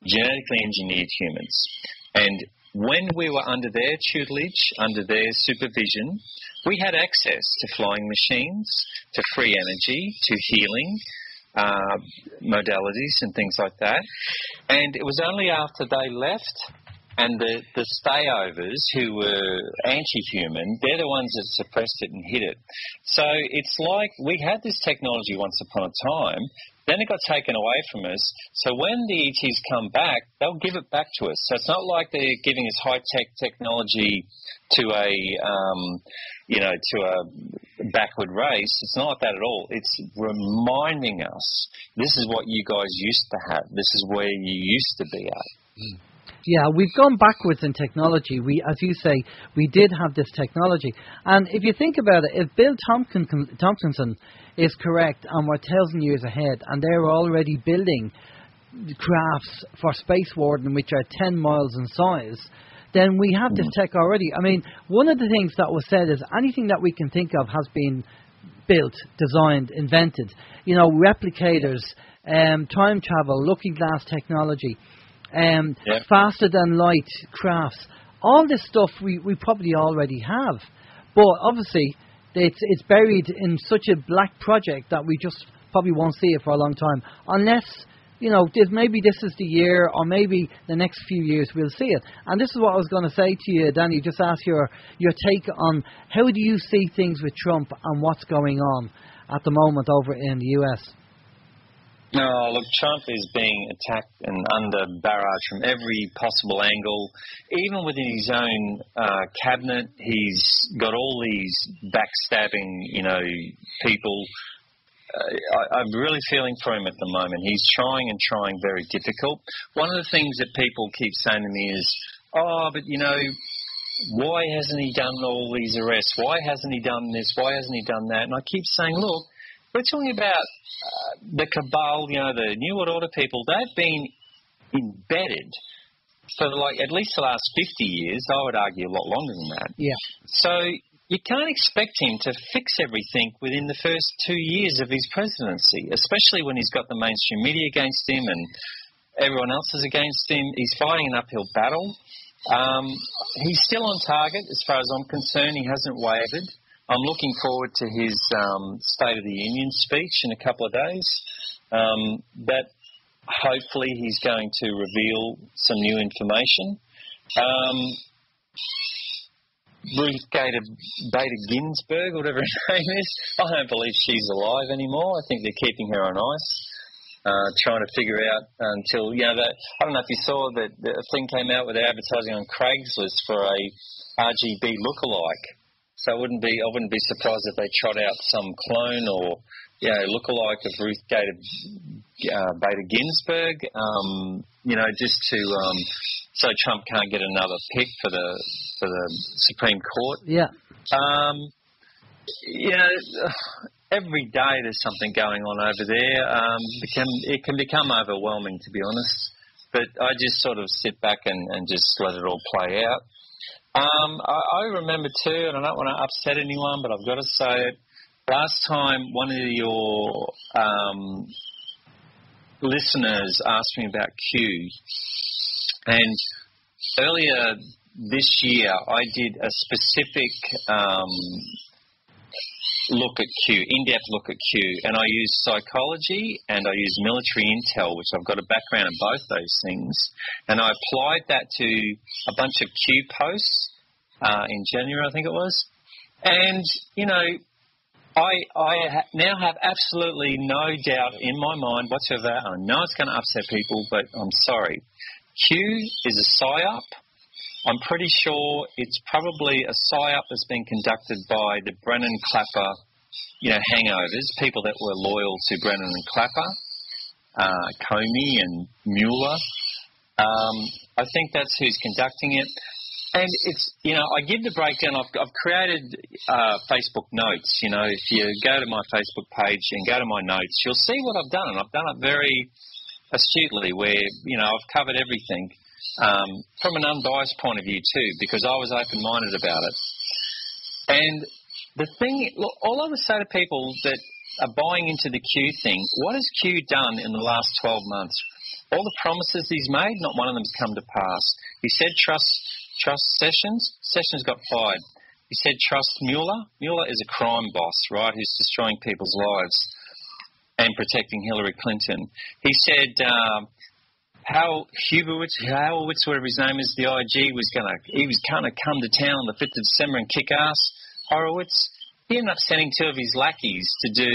genetically engineered humans. And when we were under their tutelage, under their supervision, we had access to flying machines, to free energy, to healing modalities and things like that. And it was only after they left And the stayovers who were anti-human, they're the ones that suppressed it and hid it. So it's like we had this technology once upon a time, then it got taken away from us. So when the ETs come back, they'll give it back to us. So it's not like they're giving us high-tech technology to a backward race. It's not like that at all. It's reminding us, this is what you guys used to have. This is where you used to be at. Yeah, we've gone backwards in technology. As you say, we did have this technology. And if you think about it, if Bill Tompkinson is correct and we're 1,000 years ahead and they're already building crafts for space warden which are 10 miles in size, then we have this tech already. I mean, one of the things that was said is anything that we can think of has been built, designed, invented. You know, replicators, time travel, looking glass technology, faster than light crafts. All this stuff we probably already have. But obviously, it's buried in such a black project that we just probably won't see it for a long time. Unless, you know, maybe this is the year, or maybe the next few years we'll see it. And this is what I was going to say to you, Danny, just ask your take on how do you see things with Trump and what's going on at the moment over in the US? No, look, Trump is being attacked and under barrage from every possible angle. Even within his own cabinet, he's got all these backstabbing, people. I'm really feeling for him at the moment. He's trying very difficult. One of the things that people keep saying to me is, why hasn't he done all these arrests? Why hasn't he done this? Why hasn't he done that? And I keep saying, look, we're talking about the cabal, the New World Order people. They've been embedded for at least the last 50 years. I would argue a lot longer than that. Yeah. So you can't expect him to fix everything within the first 2 years of his presidency, especially when he's got the mainstream media against him and everyone else is against him. He's fighting an uphill battle. He's still on target as far as I'm concerned. He hasn't wavered. I'm looking forward to his State of the Union speech in a couple of days. That hopefully he's going to reveal some new information. Ruth Bader Ginsburg, whatever her name is, I don't believe she's alive anymore. I think they're keeping her on ice, trying to figure out until, I don't know if you saw that a thing came out with advertising on Craigslist for a RGB lookalike. So I wouldn't be surprised if they trot out some clone or lookalike of Ruth Bader Ginsburg. Just to so Trump can't get another pick for the Supreme Court. Yeah. Every day there's something going on over there. It can become overwhelming, to be honest. But I just sort of sit back and just let it all play out. I remember too, and I don't want to upset anyone, but I've got to say it. Last time, one of your listeners asked me about Q, and earlier this year I did a specific in-depth look at Q, and I used psychology and I used military intel, which I've got a background in both those things, and I applied that to a bunch of Q posts in January, I think it was, and I now have absolutely no doubt in my mind whatsoever. I know it's going to upset people, but I'm sorry. Q is a PSYOP. I'm pretty sure it's probably a PSYOP that's been conducted by the Brennan Clapper, hangovers, people that were loyal to Brennan and Clapper, Comey and Mueller. I think that's who's conducting it. And it's, I give the breakdown. I've created Facebook notes. If you go to my Facebook page and go to my notes, you'll see what I've done. And I've done it very astutely where, I've covered everything from an unbiased point of view too, because I was open-minded about it. And the thing, look, all I would say to people that are buying into the Q thing, what has Q done in the last 12 months? All the promises he's made, not one of them's come to pass. He said trust Sessions. Sessions got fired. He said trust Mueller. Mueller is a crime boss, right, who's destroying people's lives and protecting Hillary Clinton. He said Hal Hubowitz, whatever his name is, the IG, was going to come to town on the 5th of December and kick ass. Horowitz, he ended up sending 2 of his lackeys to do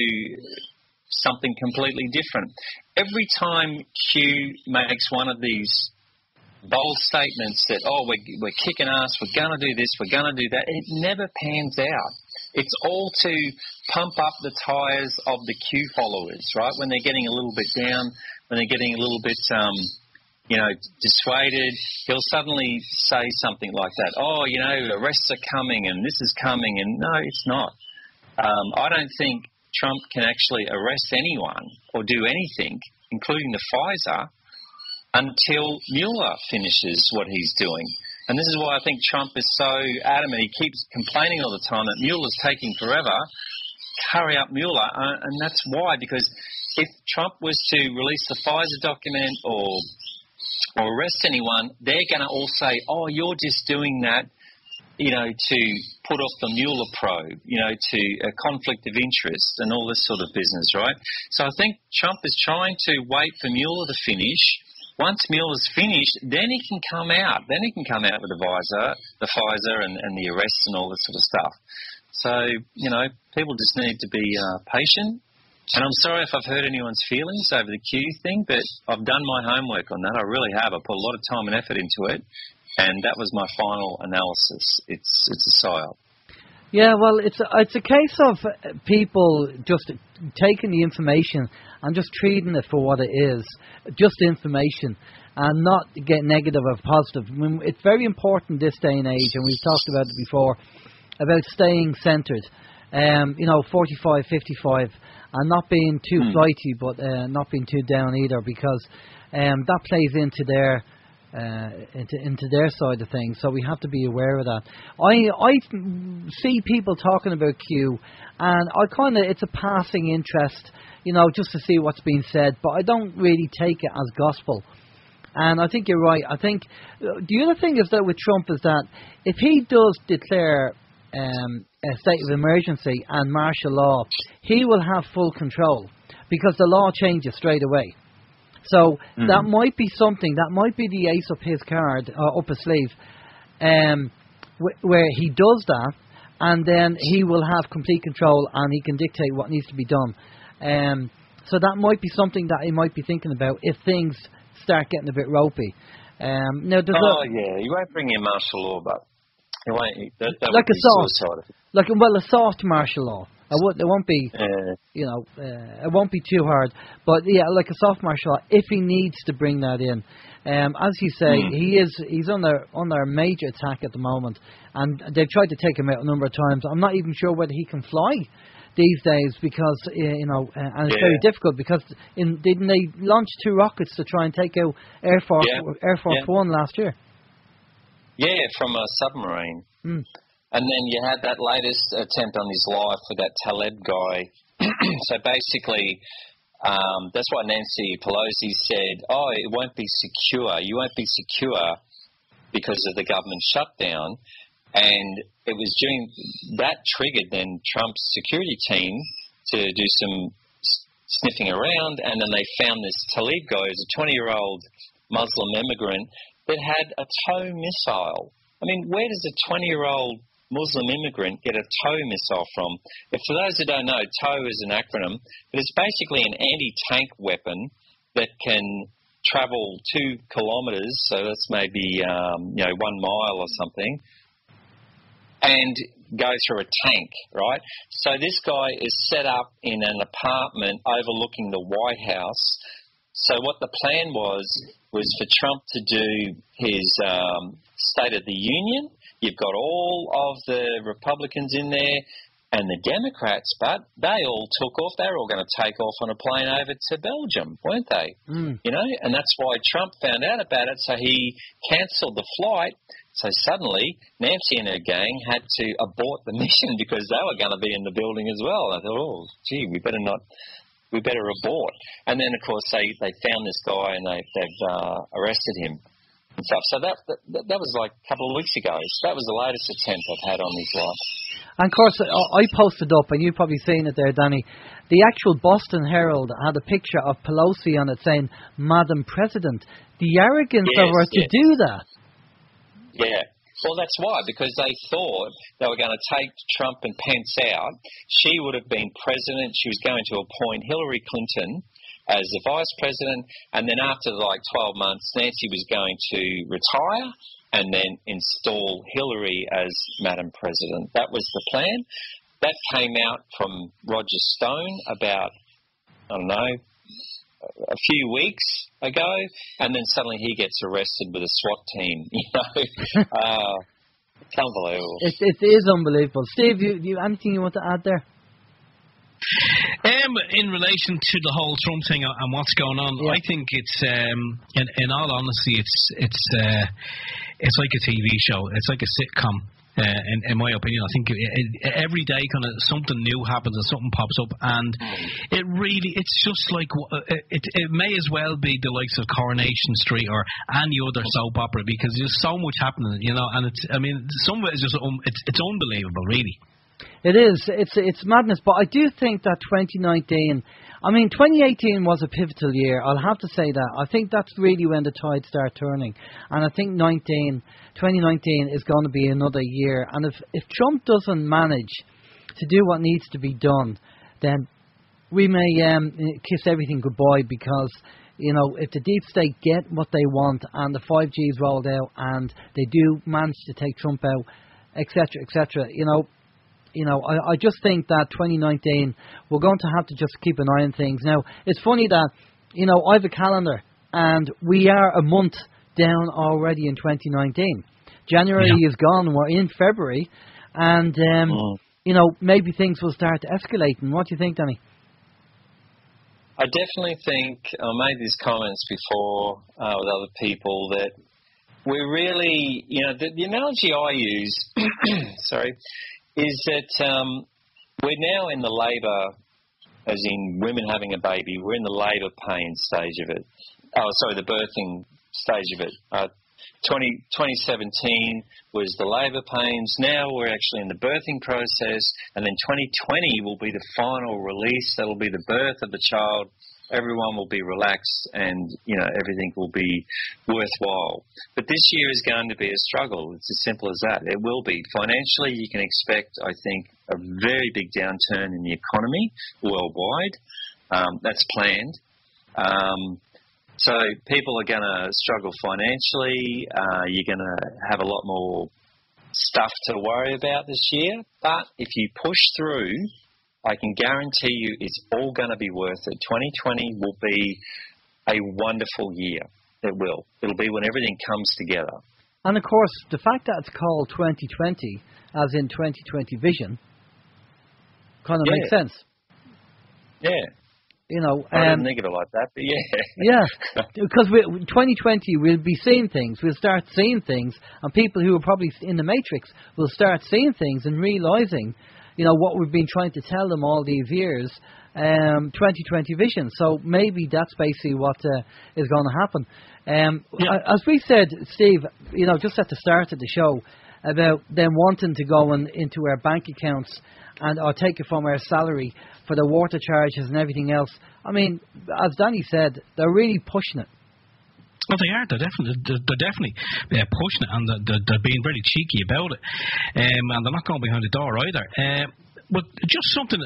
something completely different. Every time Hugh makes one of these bold statements that, we're kicking ass, we're going to do this, we're going to do that, it never pans out. It's all to pump up the tyres of the Q followers, right? When they're getting a little bit down, when they're getting a little bit, dissuaded, he'll suddenly say something like that. Arrests are coming and this is coming, and no, it's not. I don't think Trump can actually arrest anyone or do anything, including the Pfizer, until Mueller finishes what he's doing. And this is why I think Trump is so adamant. He keeps complaining all the time that Mueller's taking forever. Hurry up, Mueller. And that's why, because if Trump was to release the Pfizer document or arrest anyone, they're going to all say, you're just doing that, to put off the Mueller probe, to a conflict of interest and all this sort of business, right? So I think Trump is trying to wait for Mueller to finish. Once Mueller's finished, then he can come out. Then he can come out with the Pfizer and the arrests and all this sort of stuff. So, people just need to be patient. And I'm sorry if I've hurt anyone's feelings over the Q thing, but I've done my homework on that. I really have. I put a lot of time and effort into it, and that was my final analysis. It's a psyop. Yeah, well, it's a case of people just taking the information and just treating it for what it is, just information, and not get negative or positive. I mean, it's very important this day and age, and we've talked about it before, about staying centred, 45, 55, and not being too flighty, but not being too down either, because that plays into their side of things. So we have to be aware of that. I see people talking about Q, and it's a passing interest, just to see what's being said, but I don't really take it as gospel. And I think you're right. I think the other thing is that with Trump is that if he does declare a state of emergency and martial law, he will have full control because the law changes straight away. So that might be something, that might be the ace up his card, up his sleeve, where he does that, and then he will have complete control and he can dictate what needs to be done. So that might be something that he might be thinking about if things start getting a bit ropey. You won't bring in martial law, but he won't. That like would a soft, a soft martial law. It won't be, it won't be too hard. But yeah, like a soft martial law, if he needs to bring that in. As you say, he's under major attack at the moment, and they've tried to take him out a number of times. I'm not even sure whether he can fly these days because and it's very difficult because didn't they launch 2 rockets to try and take out Air Force One last year? Yeah, from a submarine. And then you had that latest attempt on his life with that Taleb guy. So basically, that's why Nancy Pelosi said, it won't be secure. You won't be secure because of the government shutdown. And it was during that triggered then Trump's security team to do some sniffing around, and then they found this Taleb guy who's a 20-year-old Muslim immigrant that had a TOW missile. I mean, where does a 20-year-old Muslim immigrant get a TOW missile from? For those who don't know, TOW is an acronym, but it's basically an anti-tank weapon that can travel 2 kilometres, so that's maybe 1 mile or something, and go through a tank, right? So this guy is set up in an apartment overlooking the White House. So what the plan was for Trump to do his State of the Union. You've got all of the Republicans in there and the Democrats, but they all took off. They were all going to take off on a plane over to Belgium, weren't they? And that's why Trump found out about it, so he cancelled the flight. So suddenly, Nancy and her gang had to abort the mission because they were going to be in the building as well. I thought, we better abort. And then, of course, they found this guy and they've arrested him. and stuff. So that was like a couple of weeks ago. So that was the latest attempt I've had on his life. And of course, I posted up, and you've probably seen it there, Danny. The actual Boston Herald had a picture of Pelosi on it saying, Madam President. The arrogance of her to do that. Yeah. Well, that's why, because they thought they were going to take Trump and Pence out. She would have been president. She was going to appoint Hillary Clinton as the vice president. And then after like 12 months, Nancy was going to retire and then install Hillary as Madam President. That was the plan. That came out from Roger Stone about, I don't know, a few weeks ago, and then suddenly he gets arrested with a SWAT team. It's unbelievable. It is unbelievable. Steve, you anything you want to add there? In relation to the whole Trump thing and what's going on, I think it's, in all honesty, it's like a TV show. It's like a sitcom. In my opinion, I think every day kind of something new happens and something pops up, and it's just like it may as well be the likes of Coronation Street or any other soap opera, because there's so much happening, and some of it is just it's unbelievable, really. It is. It's madness. But I do think that 2019, 2018 was a pivotal year. I'll have to say that. I think that's really when the tide started turning. And I think 2019 is going to be another year. And if Trump doesn't manage to do what needs to be done, then we may kiss everything goodbye, because, if the deep state get what they want and the 5G is rolled out and they do manage to take Trump out, etc., etc., I just think that 2019, we're going to have to just keep an eye on things. Now, it's funny that, I have a calendar, and we are a month down already in 2019. January is gone, we're in February, and, maybe things will start escalating. What do you think, Danny? I definitely think, I made these comments before with other people, that we're really, the analogy I use, is that we're now in the labour, as in women having a baby, we're in the labour pain stage of it. The birthing stage of it. 2017 was the labour pains. Now we're actually in the birthing process, and then 2020 will be the final release. That'll be the birth of the child. Everyone will be relaxed, and everything will be worthwhile. But this year is going to be a struggle. It's as simple as that. It will be. Financially, you can expect, I think, a very big downturn in the economy worldwide. That's planned. So people are going to struggle financially. You're going to have a lot more stuff to worry about this year. But if you push through, I can guarantee you it's all going to be worth it. 2020 will be a wonderful year. It will. It'll be when everything comes together. And, of course, the fact that it's called 2020, as in 2020 vision, kind of makes sense. Yeah. I didn't think of it like that, but yeah. Because 2020, we'll be seeing things. We'll start seeing things, and people who are probably in the Matrix will start seeing things and realising, what we've been trying to tell them all these years, 2020 vision. So maybe that's basically what is going to happen. As we said, Steve, just at the start of the show, about them wanting to go into our bank accounts or take it from our salary for the water charges and everything else. As Danny said, they're really pushing it. Well, they are. They're definitely pushing it, and they're being very cheeky about it. And they're not going behind the door either. But just something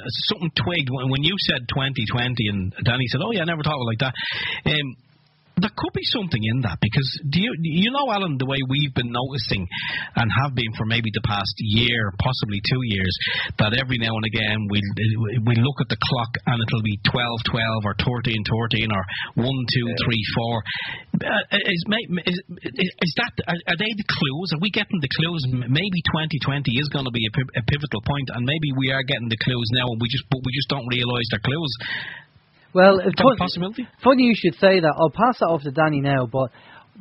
twigged when you said 2020, and Danny said, "Oh yeah, I never thought of it like that." There could be something in that, because Alan, the way we've been noticing and have been for maybe the past year, possibly 2 years, that every now and again we look at the clock and it'll be 12:12 or 13:13 or 1, 2, 3, 4. Is that, are they the clues? Are we getting the clues? Maybe 2020 is going to be a pivotal point, and maybe we are getting the clues now, and we just don't realise they're clues. Well, possibility? Funny you should say that. I'll pass that off to Danny now, but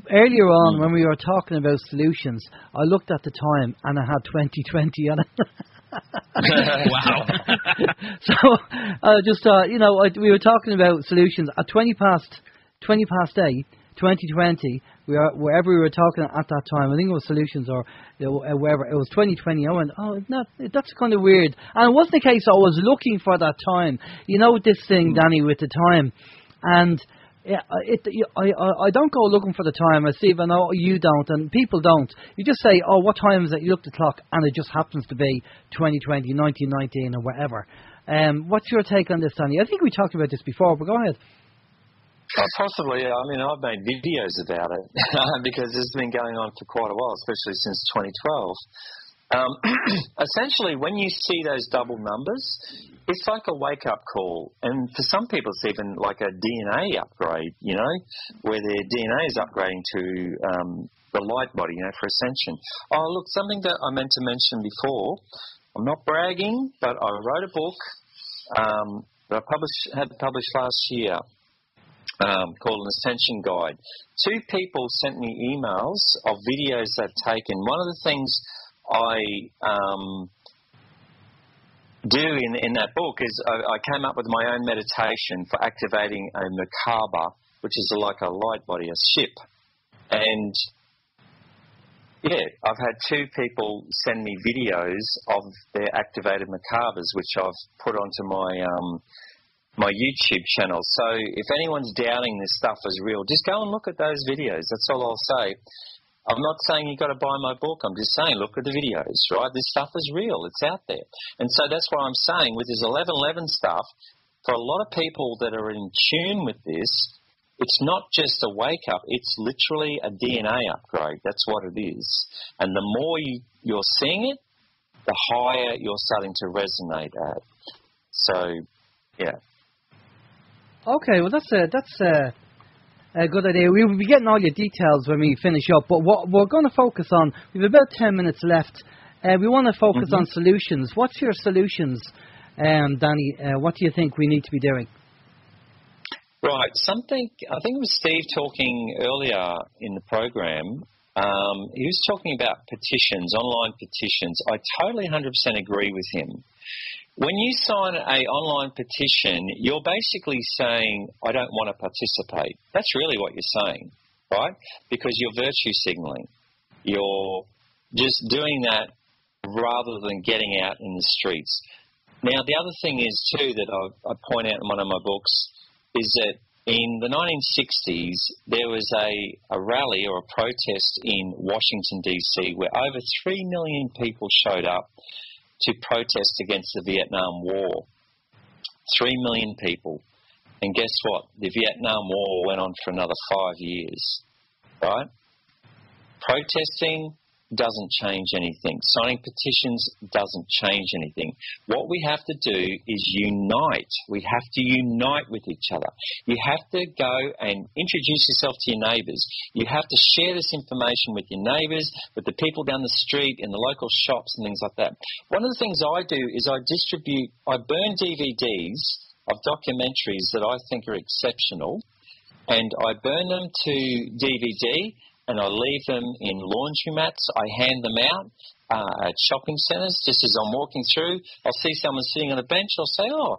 earlier on when we were talking about solutions, I looked at the time and I had 2020 on it. Wow. So I just thought, we were talking about solutions at 20 past 8, 2020, wherever we were talking at that time, I think it was Solutions or wherever, it was 2020. I went, oh, that's kind of weird. And it wasn't the case I was looking for that time. You know this thing, Danny, with the time. And I don't go looking for the time. Steve, I know you don't, and people don't. You just say, oh, what time is it? You look at the clock, and it just happens to be 2020, 1919, or whatever. What's your take on this, Danny? I think we talked about this before, but go ahead. Possibly. I mean, I've made videos about it because this has been going on for quite a while, especially since 2012. Essentially, when you see those double numbers, it's like a wake-up call. And for some people, it's even like a DNA upgrade, you know, where their DNA is upgrading to the light body, you know, for Ascension. Oh, look, something that I meant to mention before. I'm not bragging, but I wrote a book that I had published last year called An Ascension Guide. 2 people sent me emails of videos they've taken. One of the things I do in that book is I came up with my own meditation for activating a Merkaba, which is like a light body, a ship. And yeah, I've had 2 people send me videos of their activated Merkabas, which I've put onto my YouTube channel. So if anyone's doubting this stuff is real, just go and look at those videos. That's all I'll say. I'm not saying you've got to buy my book. I'm just saying look at the videos, right? This stuff is real. It's out there. And so that's why I'm saying with this 1111 stuff, for a lot of people that are in tune with this, it's not just a wake-up. It's literally a DNA upgrade. That's what it is. And the more you're seeing it, the higher you're starting to resonate at. So, yeah. Okay, well, that's a good idea. We will be getting all your details when we finish up, but what we're going to focus on, we have about 10 minutes left. We want to focus on solutions. What's your solutions, Danny? What do you think we need to be doing? Right, I think it was Steve talking earlier in the program. He was talking about petitions, online petitions. I totally 100% agree with him. When you sign an online petition, you're basically saying, I don't want to participate. That's really what you're saying, right? Because you're virtue signaling. You're just doing that rather than getting out in the streets. Now, the other thing is, too, that I point out in one of my books is that in the 1960s, there was a rally or a protest in Washington, D.C., where over 3 million people showed up to protest against the Vietnam War. 3 million people. And guess what? The Vietnam War went on for another 5 years, right? Protesting doesn't change anything. Signing petitions doesn't change anything. What we have to do is unite. We have to unite with each other. You have to go and introduce yourself to your neighbours. You have to share this information with your neighbours, with the people down the street, in the local shops and things like that. One of the things I do is I burn DVDs of documentaries that I think are exceptional, and I burn them to DVD, and I leave them in laundromats. I hand them out at shopping centres. Just as I'm walking through, I'll see someone sitting on a bench. I'll say, oh,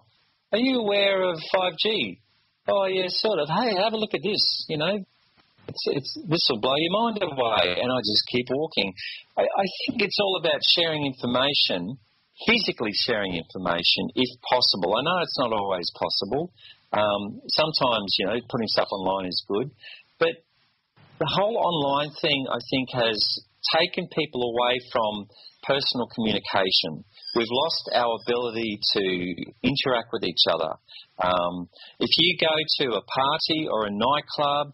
are you aware of 5G? Oh, yeah, sort of. Hey, have a look at this. You know, this will blow your mind away. And I just keep walking. I think it's all about sharing information, physically sharing information if possible. I know it's not always possible. Sometimes, you know, putting stuff online is good. But the whole online thing, I think, has taken people away from personal communication. We've lost our ability to interact with each other. If you go to a party or a nightclub,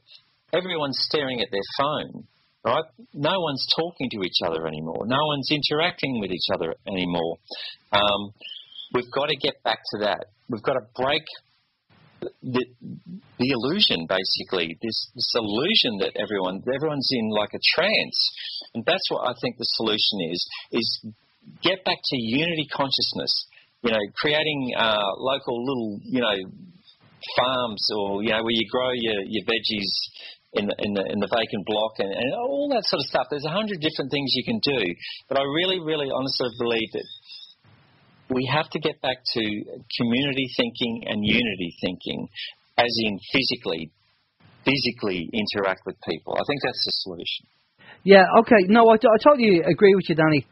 everyone's staring at their phone, right? No one's talking to each other anymore. No one's interacting with each other anymore. We've got to get back to that. We've got to break the illusion, basically, this illusion that everyone's in like a trance. And that's what I think the solution is get back to unity consciousness, you know, creating local little, you know, farms, or, you know, where you grow your veggies in the vacant block and all that sort of stuff. There's 100 different things you can do. But I really, really honestly believe that we have to get back to community thinking and unity thinking, as in physically physically interact with people. I think that's the solution. Yeah, okay. No, I totally agree with you, Danny.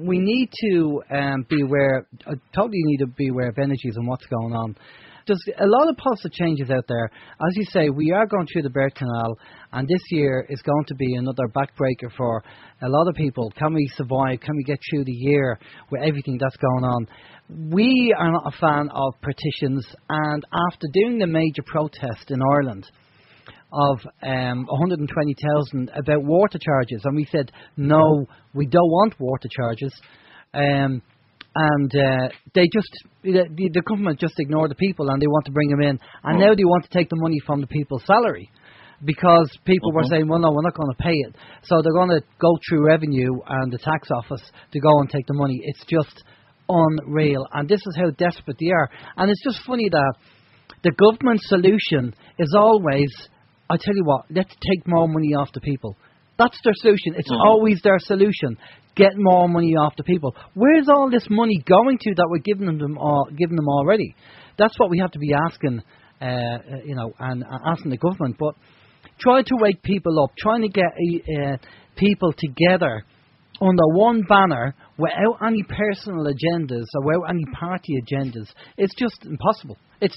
We need to be aware. I totally need to be aware of energies and what's going on. There's a lot of positive changes out there. As you say, we are going through the birth canal, and this year is going to be another backbreaker for a lot of people. Can we survive? Can we get through the year with everything that's going on? We are not a fan of partitions, and after doing the major protest in Ireland of 120,000 about water charges, and we said, no, we don't want water charges, they just, the government just ignored the people, and they want to bring them in, and now they want to take the money from the people's salary, because people were saying, well, no, we're not going to pay it, so they're going to go through revenue and the tax office to go and take the money. It's just unreal, and this is how desperate they are. And it's just funny that the government solution is always, I tell you what, let's take more money off the people. That's their solution. It's always their solution. Get more money off the people. Where's all this money going to that we're giving them already? That's what we have to be asking, and asking the government. But try to wake people up, trying to get people together under one banner without any personal agendas or without any party agendas. It's just impossible. It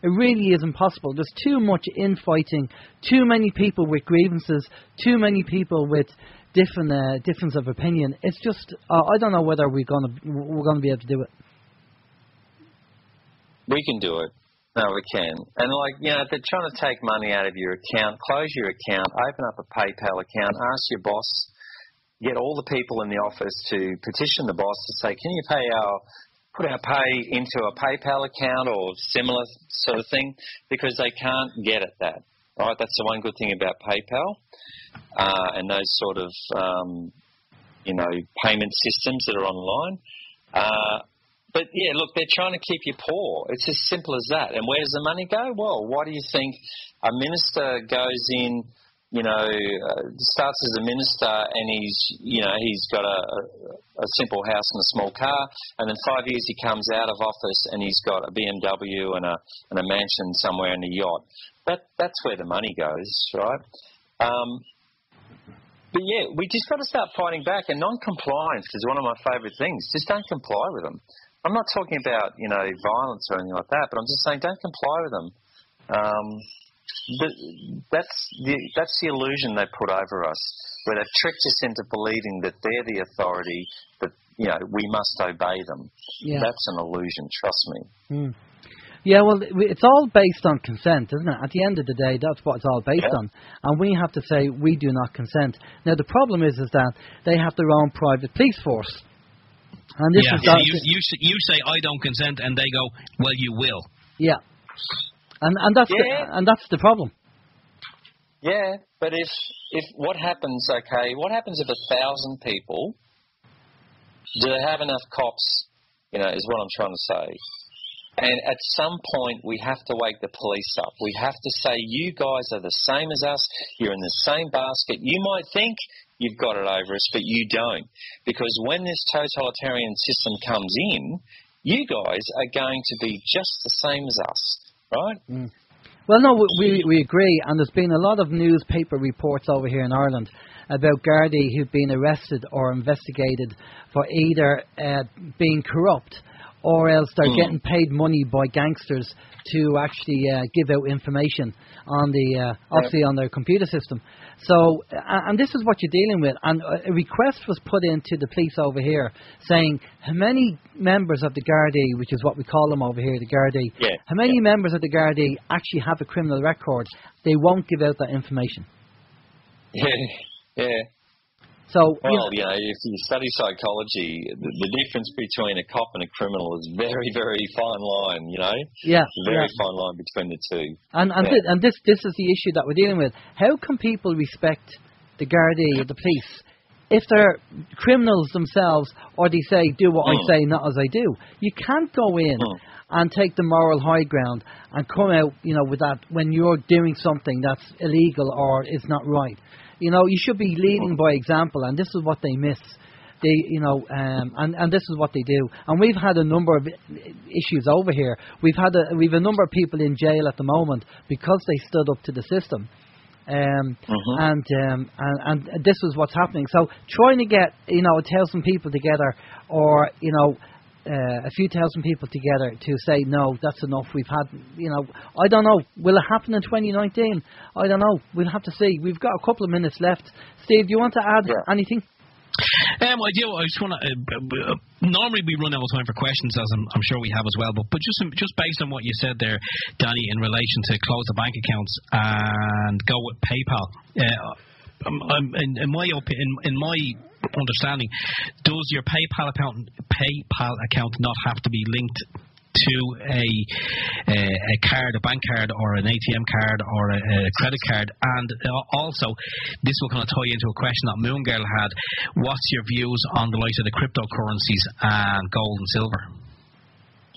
really is impossible. There's too much infighting, too many people with grievances, too many people with difference of opinion. It's just, I don't know whether we're going to be able to do it. We can do it. No, we can. And if they're trying to take money out of your account, close your account, open up a PayPal account, ask your boss, get all the people in the office to petition the boss to say, can you put our pay into a PayPal account or similar sort of thing, because they can't get at that, right? That's the one good thing about PayPal and those sort of, payment systems that are online. But, yeah, look, they're trying to keep you poor. It's as simple as that. And where does the money go? Well, why do you think a minister goes in, starts as a minister and he's got a simple house and a small car, and then 5 years he comes out of office and he's got a BMW and a mansion somewhere and a yacht. That's where the money goes, right? But yeah, we just got to start fighting back, and non-compliance is one of my favourite things. Just don't comply with them. I'm not talking about, violence or anything like that, but I'm just saying don't comply with them. That's the illusion they put over us, where they've tricked us into believing that they're the authority, that, we must obey them. Yeah. That's an illusion, trust me. Yeah, well, it's all based on consent, isn't it? At the end of the day, that's what it's all based on. And we have to say we do not consent. Now, the problem is that they have their own private police force. And this is you say I don't consent, and they go, well, you will. Yeah. And that's the problem. Yeah, but if what happens if 1,000 people, do they have enough cops, is what I'm trying to say. And at some point, we have to wake the police up. We have to say, you guys are the same as us. You're in the same basket. You might think you've got it over us, but you don't. Because when this totalitarian system comes in, you guys are going to be just the same as us, right? Well, no, we agree. And there's been a lot of newspaper reports over here in Ireland about Gardaí who've been arrested or investigated for either being corrupt, or else they're getting paid money by gangsters to actually give out information on obviously on their computer system. So, and this is what you're dealing with. And a request was put into the police over here saying how many members of the Gardaí, which is what we call them over here, the Gardaí, how many members of the Gardaí actually have a criminal record. They won't give out that information. Yeah. So, if you study psychology, the difference between a cop and a criminal is very, very fine line, Very fine line between the two. And this is the issue that we're dealing with. How can people respect the Gardaí or the police if they're criminals themselves, or they say, do what I say, not as I do? You can't go in and take the moral high ground and come out, with that when you're doing something that's illegal or is not right. You should be leading by example, and this is what they miss. and this is what they do. And we've had a number of issues over here. We've a number of people in jail at the moment because they stood up to the system. And this is what's happening. So trying to get 1,000 people together, or a few thousand people together to say no, that's enough. We've had, I don't know. Will it happen in 2019? I don't know. We'll have to see. We've got a couple of minutes left. Steve, do you want to add anything? I do. I just want to. Normally we run out of time for questions, as I'm sure we have as well. But just based on what you said there, Danny, in relation to close the bank accounts and go with PayPal. In my opinion, in my understanding, does your PayPal account not have to be linked to a card, a bank card, or an ATM card, or a credit card? And also, this will kind of tie into a question that Moon Girl had. What's your views on the likes of the cryptocurrencies and gold and silver?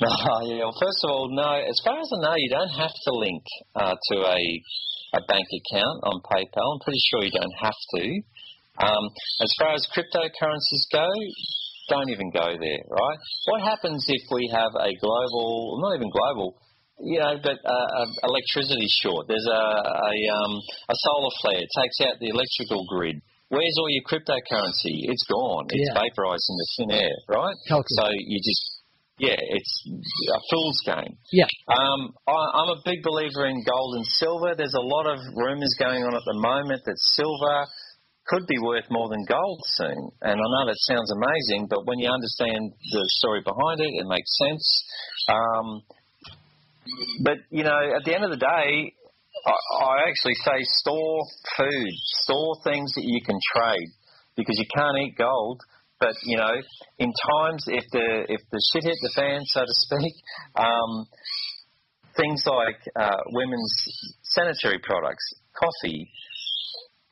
Well, first of all, no. As far as I know, you don't have to link to a bank account on PayPal. I'm pretty sure you don't have to. As far as cryptocurrencies go, don't even go there, right? What happens if we have a global, not even global, but electricity short? There's a solar flare, it takes out the electrical grid. Where's all your cryptocurrency? It's gone. It's vaporised in the thin air, right? Totally. So you just, it's a fool's game. Yeah. I'm a big believer in gold and silver. There's a lot of rumours going on at the moment that silver could be worth more than gold soon. And I know that sounds amazing, but when you understand the story behind it, it makes sense. But, at the end of the day, I actually say store food, store things that you can trade, because you can't eat gold. But, in times, if the shit hit the fan, so to speak, things like women's sanitary products, coffee,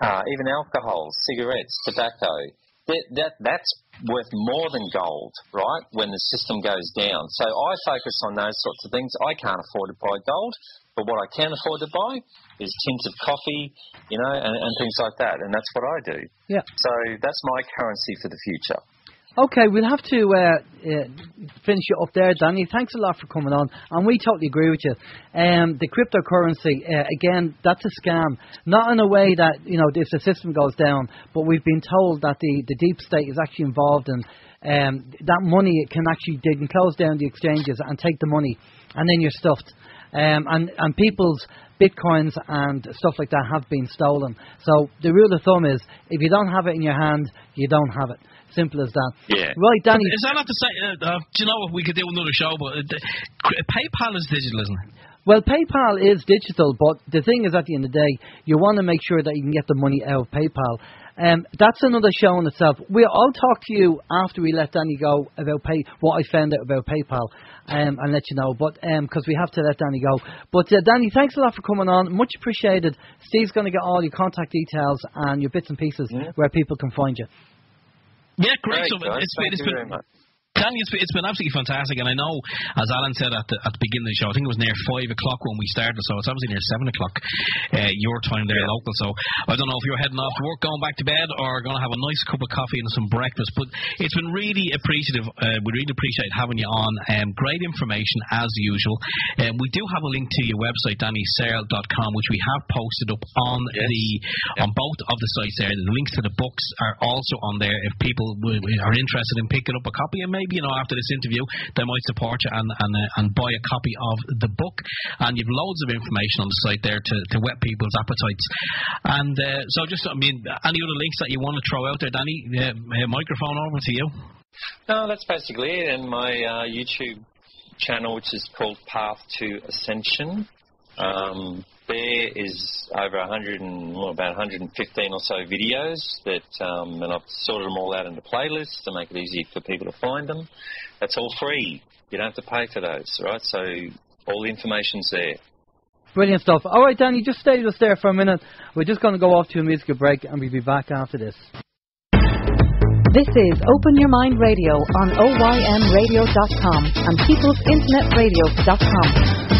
even alcohol, cigarettes, tobacco, that's worth more than gold, right, when the system goes down. So I focus on those sorts of things. I can't afford to buy gold, but what I can afford to buy is tins of coffee, and things like that, and that's what I do. Yeah. So that's my currency for the future. Okay, we'll have to finish it up there, Danny. Thanks a lot for coming on, and we totally agree with you. The cryptocurrency, again, that's a scam. Not in a way that, if the system goes down, but we've been told that the deep state is actually involved in that money. They can close down the exchanges and take the money, and then you're stuffed. And people's bitcoins and stuff like that have been stolen. So the rule of thumb is, if you don't have it in your hand, you don't have it. Simple as that. Yeah. Right, Danny. Is that not to say, do you know what, we could do another show, but PayPal is digital, isn't it? Well, PayPal is digital, but the thing is, at the end of the day, you want to make sure that you can get the money out of PayPal. That's another show in itself. I'll talk to you after we let Danny go about what I found out about PayPal, and let you know. But because we have to let Danny go. But Danny, thanks a lot for coming on. Much appreciated. Steve's going to get all your contact details and your bits and pieces where people can find you. Yeah, great. So Thank you very much. Danny, it's been absolutely fantastic, and I know, as Alan said at the beginning of the show, I think it was near 5 o'clock when we started, so it's obviously near 7 o'clock your time there local. So I don't know if you're heading off to work, going back to bed, or going to have a nice cup of coffee and some breakfast. But it's been really appreciative. We really appreciate having you on. Great information as usual. We do have a link to your website, DannySearle.com, which we have posted up on on both of the sites there. The links to the books are also on there if people are interested in picking up a copy, and maybe after this interview they might support you and buy a copy of the book. And you've loads of information on the site there to whet people's appetites. And so just, any other links that you want to throw out there, Danny? Microphone over to you. No, that's basically it. And my YouTube channel, which is called Path to Ascension, there is over about 115 or so videos that, and I've sorted them all out into playlists to make it easy for people to find them. That's all free. You don't have to pay for those, right? So all the information's there. Brilliant stuff. All right, Danny, just stay with us there for a minute. We're just going to go off to a musical break, and we'll be back after this. This is Open Your Mind Radio on OYMradio.com and peoplesinternetradio.com.